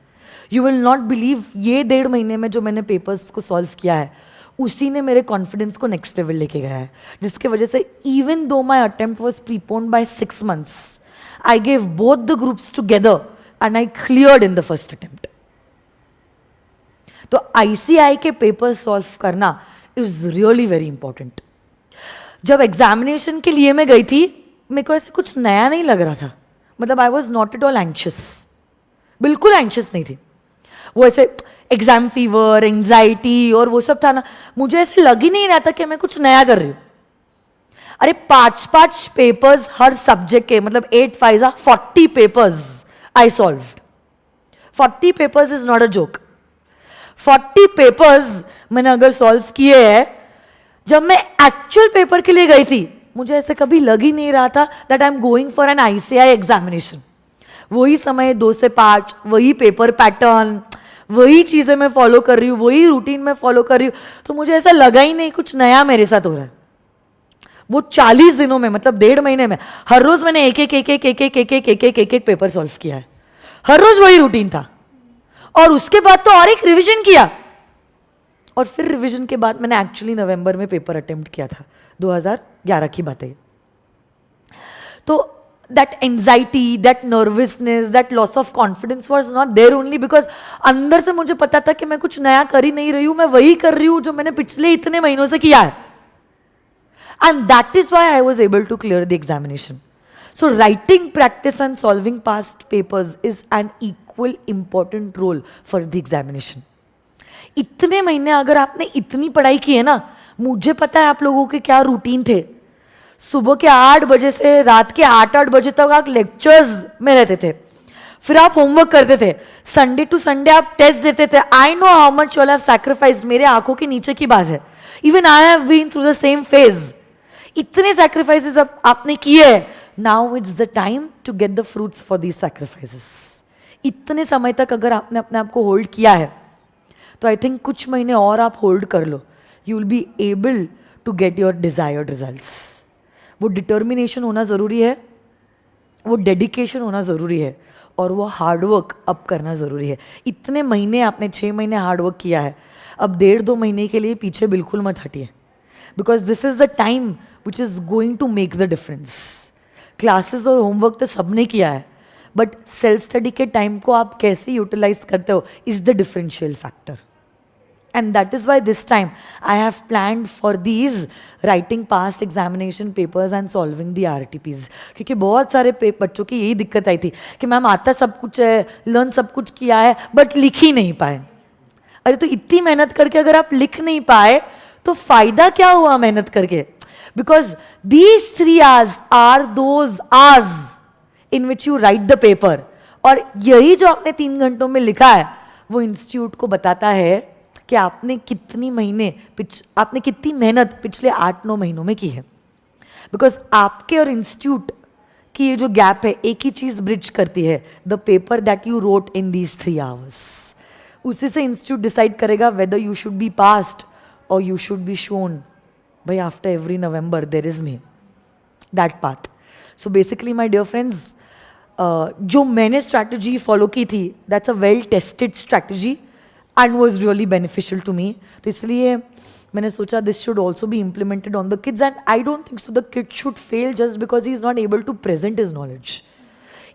यू विल नॉट बिलीव, ये 1.5 महीने में जो मैंने पेपर्स को सॉल्व किया है उसी ने मेरे कॉन्फिडेंस को नेक्स्ट लेवल लेके गया है, जिसके वजह से even though my attempt was preponed by 6 months, I gave both the groups together and I cleared in the first attempt. तो ICI के पेपर सॉल्व करना इज रियली वेरी इंपॉर्टेंट. जब एग्जामिनेशन के लिए मैं गई थी मेरे को ऐसे कुछ नया नहीं लग रहा था. मतलब I was not at all anxious, बिल्कुल एंक्शियस नहीं थी. वो ऐसे एग्जाम फीवर, एंजाइटी और वो सब था ना, मुझे ऐसे लग ही नहीं रहा था कि मैं कुछ नया कर रही हूँ. अरे 5-5 पेपर्स हर सब्जेक्ट के, मतलब 8 5 40 papers I solved. 40 papers is not a joke. 40 papers मैंने अगर सॉल्व किए हैं. जब मैं एक्चुअल पेपर के लिए गई थी मुझे ऐसे कभी लग ही नहीं रहा था that I am going for an ICI examination. वही समय 2 से 5, वही पेपर पैटर्न, वही चीजें मैं फॉलो कर रही हूँ, वही रूटीन में फॉलो कर रही हूँ. तो मुझे ऐसा लगा ही नहीं कुछ नया मेरे साथ हो रहा है. वो 40 दिनों में, मतलब 1.5 महीने में हर रोज मैंने एक पेपर सॉल्व किया है. हर रोज वही रूटीन था. और उसके बाद तो और एक रिवीजन किया. और फिर रिवीजन के बाद मैंने एक्चुअली नवंबर में पेपर अटेम्प्ट किया था. 2011 की बात है. तो that anxiety, that nervousness, that loss of confidence was not there only because अंदर से मुझे पता था कि मैं कुछ नया कर ही नहीं रही हूं, मैं वही कर रही हूं जो मैंने पिछले इतने महीनों से किया है. And that is why I was able to clear the examination. So writing practice and solving past papers is an equal important role for the examination. इतने महीने अगर आपने इतनी पढ़ाई की है ना, मुझे पता है आप लोगों के क्या रूटीन थे. सुबह के 8 बजे से रात के 8 बजे तक आप लेक्चर्स में रहते थे, फिर आप होमवर्क करते थे, संडे टू संडे आप टेस्ट देते थे. I know how much you have sacrificed. मेरे आंखों के नीचे की बात है. Even I have been through the same phase. इतने सैक्रिफाइसेस आपने किए. Now it's the time to get the fruits for these sacrifices. इतने समय तक अगर आपने अपने आप को होल्ड किया है तो आई थिंक कुछ महीने और आप होल्ड कर लो, you will be able to get your desired results. वो डिटर्मिनेशन होना ज़रूरी है, वो डेडिकेशन होना ज़रूरी है, और वो हार्डवर्क अब करना ज़रूरी है. इतने महीने आपने 6 महीने हार्डवर्क किया है, अब 1.5-2 महीने के लिए पीछे बिल्कुल मत हटिए, because this is the time which is going to make the difference. Classes और होमवर्क तो सबने किया है, बट सेल्फ स्टडी के टाइम को आप कैसे यूटिलाइज करते हो is the differential factor. And that is why this time I have planned for these writing past examination papers and solving the RTPs. क्योंकि बहुत सारे बच्चों की यही दिक्कत आई थी कि मैम आता सब कुछ है, लर्न सब कुछ किया है, बट लिख ही नहीं पाए. अरे तो इतनी मेहनत करके अगर आप लिख नहीं पाए तो फायदा क्या हुआ मेहनत करके? Because these 3 hours are those hours in which you write the paper. और यही जो आपने 3 घंटों में लिखा है वो इंस्टीट्यूट को बताता है कि आपने कितनी मेहनत पिछले 8-9 महीनों में की है. बिकॉज आपके और इंस्टीट्यूट की ये जो गैप है, एक ही चीज ब्रिज करती है, the paper that you wrote in these 3 hours. उसी से इंस्टीट्यूट डिसाइड करेगा whether you should be passed or you should be shown भाई after every November there is me that path. So basically my dear friends, जो मैंने strategy follow की थी that's a well tested strategy and was really beneficial to me. तो इसलिए मैंने सोचा this should also be implemented on the kids, and I don't think so the kid should fail just because he is not able to present his knowledge.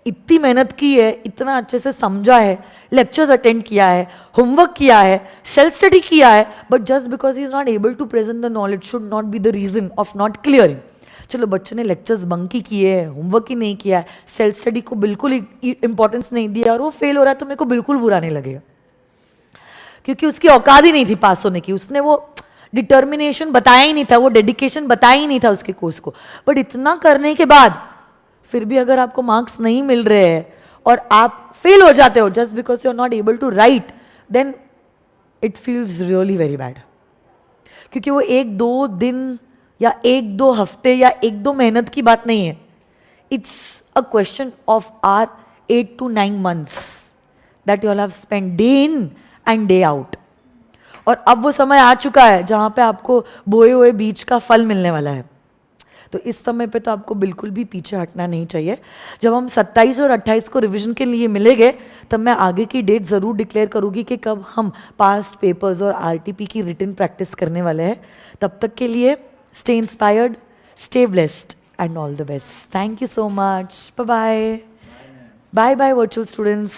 इतनी मेहनत की है, इतना अच्छे से समझा है, लेक्चर्स अटेंड किया है, होमवर्क किया है, सेल्फ स्टडी किया है, but just because he is not able to present the knowledge should not be the reason of not clearing. चलो बच्चे ने लेक्चर्स बंक ही किए हैं, होमवर्क ही नहीं किया है, सेल्फ स्टडी को बिल्कुल इंपॉर्टेंस नहीं दिया और वो फेल हो रहा है, तो मेरे को बिल्कुल बुरा नहीं लगेगा, क्योंकि उसकी औकात ही नहीं थी पास होने की. उसने वो डिटर्मिनेशन बताया ही नहीं था, वो डेडिकेशन बताया ही नहीं था उसके कोर्स को. बट इतना करने के बाद फिर भी अगर आपको मार्क्स नहीं मिल रहे हैं और आप फेल हो जाते हो just because you are not able to write, then it feels really very bad. क्योंकि वो 1-2 दिन या 1-2 हफ्ते या 1-2 मेहनत की बात नहीं है. It's a question of our 8 to 9 months that you all have spent day in and day out. और अब वो समय आ चुका है जहाँ पे आपको बोए हुए बीज का फल मिलने वाला है। तो इस समय पे तो आपको बिल्कुल भी पीछे हटना नहीं चाहिए। जब हम 27 और 28 को रिवीजन के लिए मिलेंगे तब मैं आगे की डेट ज़रूर डिक्लेयर करूँगी कि कब हम पास्ट पेपर्स और आरटीपी की रिटन प्रैक्टिस करने वाले हैं। तब तक के लिए stay inspired, stay blessed and all the best. Thank you so much. Bye bye. Bye bye virtual students.